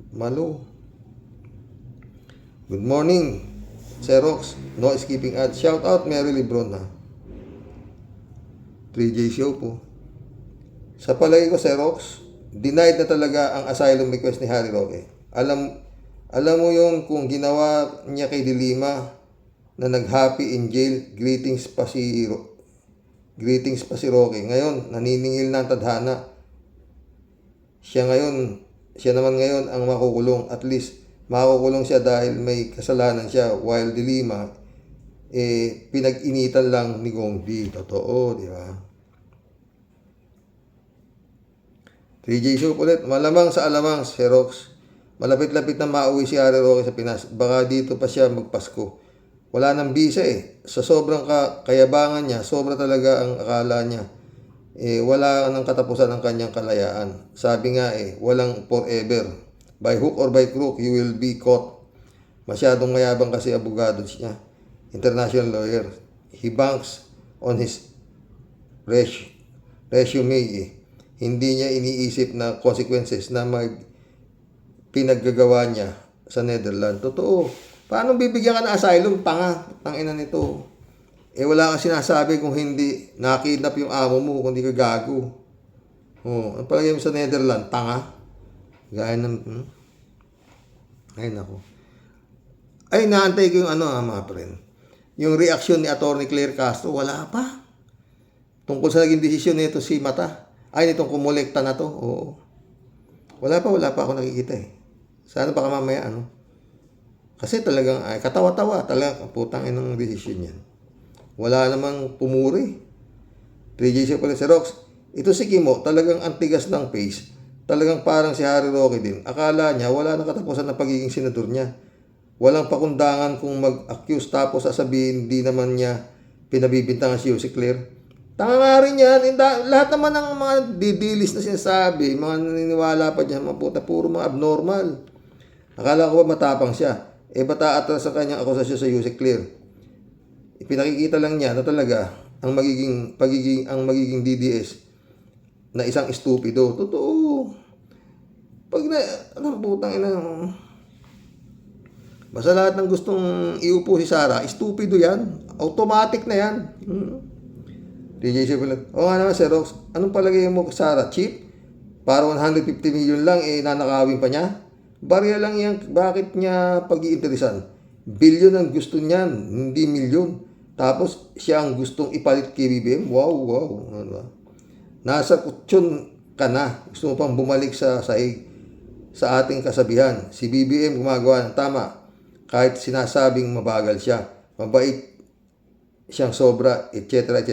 Malo. Good morning, Xerox. No skipping ads. Shout out Mary Lebron, ha. 3J show po. Sa palagay ko, Xerox, denied na talaga ang asylum request ni Harry Roque. Alam mo yung kung ginawa niya kay Dilima na nag-happy in jail, greetings pa si Roque. Ngayon, naniningil na ang tadhana. Siya naman ngayon ang makukulong. At least, makukulong siya dahil may kasalanan siya. While Dilima, pinag-initan lang ni Gongdi. Totoo, di ba? 3J Soup ulit. Malamang sa alamang, Xerox. Malapit-lapit na mauwi si Harry Roque sa Pinas. Baka dito pa siya magpasko. Wala nang bisa Sa sobrang kayabangan niya, sobra talaga ang akala niya. Wala nang katapusan ang kanyang kalayaan. Sabi nga walang forever. By hook or by crook, you will be caught. Masyadong mayabang kasi abogado niya. International lawyer. He banks on his resume. Hindi niya iniisip na consequences na pinaggagawa niya sa Netherlands. Totoo. Paano bibigyan ka ng asylum? Tangina nito. Wala kang sinasabi kung hindi nakidnap yung amo mo, kung hindi ka gago. Ang palagay mo sa Netherlands, tanga. Gaya ng... Ay, nako. Ay, naantay ko yung mga friend. Yung reaksyon ni Atty. Claire Castro, wala pa. Tungkol sa naging desisyon nito si Mata. Ay, nitong kumulekta na to. Oo. Wala pa ako nakikita Sana baka mamaya, Kasi talagang katawa-tawa talaga putang inang desisyon yan. Wala namang pumuri. 3J pala si Rox. Ito si Kimo, talagang antigas ng face. Talagang parang si Harry Roque din. Akala niya wala nang katapusan ng pagiging senador niya. Walang pakundangan kung mag-accuse tapos sasabihin di naman niya pinabibintangan si Claire. Tanga nga rin yan. Lahat naman ng mga didilis na sinasabi, mga naniniwala pa dyan, mga puta, puro mga abnormal. Akala ko ba matapang siya? Bata atras sa kanyang akusasyon sa Yusek Clear. Ipinakikita lang niya na talaga ang magiging DDS na isang estupido. Totoo. Putang ina. Basta lahat ng gustong iupo si Sara, estupido yan. Automatic na yan. DJ Sibulat. Nga naman, Sir Rox, anong palagay mo kay Sara? Cheap? Para 150 million lang, nanakawin pa niya? Barya lang yan, bakit niya pag-iinteresan? Bilyon ang gusto niyan, hindi milyon. Tapos siya ang gustong ipalit kay BBM. Wow. Nasa kutsyon ka na. Gusto mo pang bumalik sa sahig. Sa ating kasabihan, si BBM gumagawa ng tama kahit sinasabing mabagal siya, mabait siyang sobra, etc. etc.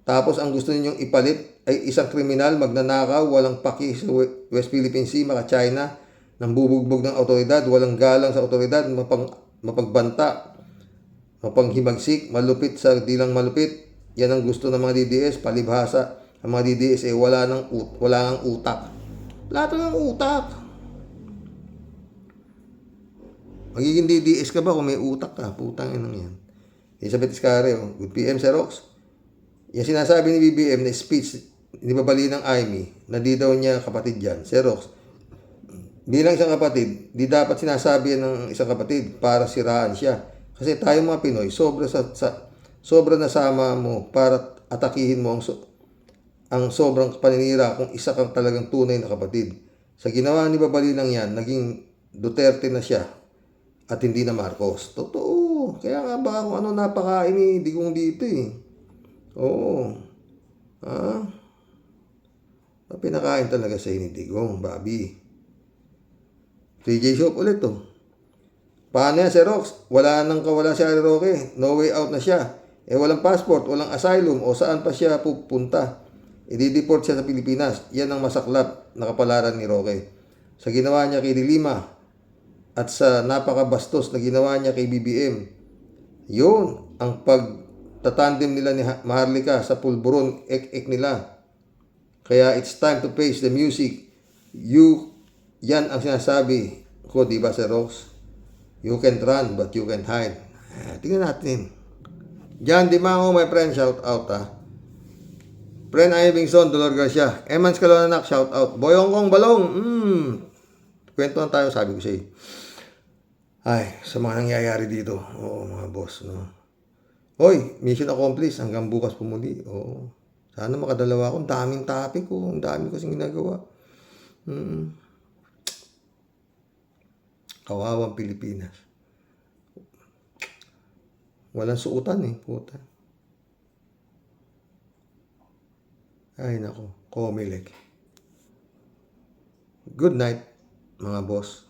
Tapos ang gusto ninyong ipalit ay isang kriminal, magnanakaw, walang paki sa West Philippine Sea, maka-China, nambubugbog ng autoridad, walang galang sa autoridad, mapagbanta, mapanghimagsik, malupit sa dilang malupit. Yan ang gusto ng mga DDS, palibhasa. Ang mga DDS ay wala nang utak. Wala ng utak. Magiging DDS ka ba kung may utak ka? Putang inang yan. Elizabeth Iscare, good PM, Sir Rox. Yung sinasabi ni BBM na speech, hindi ba bali ng Aimee, na di daw niya kapatid yan. Sir Rox, bilang isang kapatid, di dapat sinasabi yan ng isang kapatid para siraan siya. Kasi tayo mga Pinoy, sobra nasama mo para atakihin mo ang sobrang paninira kung isa kang talagang tunay na kapatid. Sa ginawa ni Babali lang yan, naging Duterte na siya at hindi na Marcos. Totoo. Kaya nga ba kung ano napakain ni Digong dito eh. Oo. Ha? Pinakain talaga sa ni Digong, Bobby. 3J Shop ulit to. Paano yan, Sir Rox? Wala nang kawala si Harry Roque. No way out na siya. Walang passport, walang asylum, o saan pa siya pupunta. I-deport siya sa Pilipinas. Yan ang masaklap na kapalaran ni Roque. Sa ginawa niya kay Dilima at sa napakabastos na ginawa niya kay BBM. Yun ang pagtatandem nila ni Maharlika sa pulburon, ek-ek nila. Kaya it's time to face the music. Yan ang sinasabi ko, di ba, Sir Rox? You can run, but you can hide. Tingnan natin. John Dimango, my friend, shout out ha. Friend Ivinson, Dolor Garcia. Emans Kalonanak, shout out. Boyong Kong Balong, kwentuhan tayo, sabi ko siya. Ay, sa mga nangyayari dito. Oo, mga boss, no? Hoy, mission accomplished. Hanggang bukas pumuli. Oo. Sana makadalawa ako. Ang daming topic ko. Ang dami kasing ginagawa. Kawawang Pilipinas. Walang suutan eh, puta. Ay, nako. Comelec. Good night, mga boss.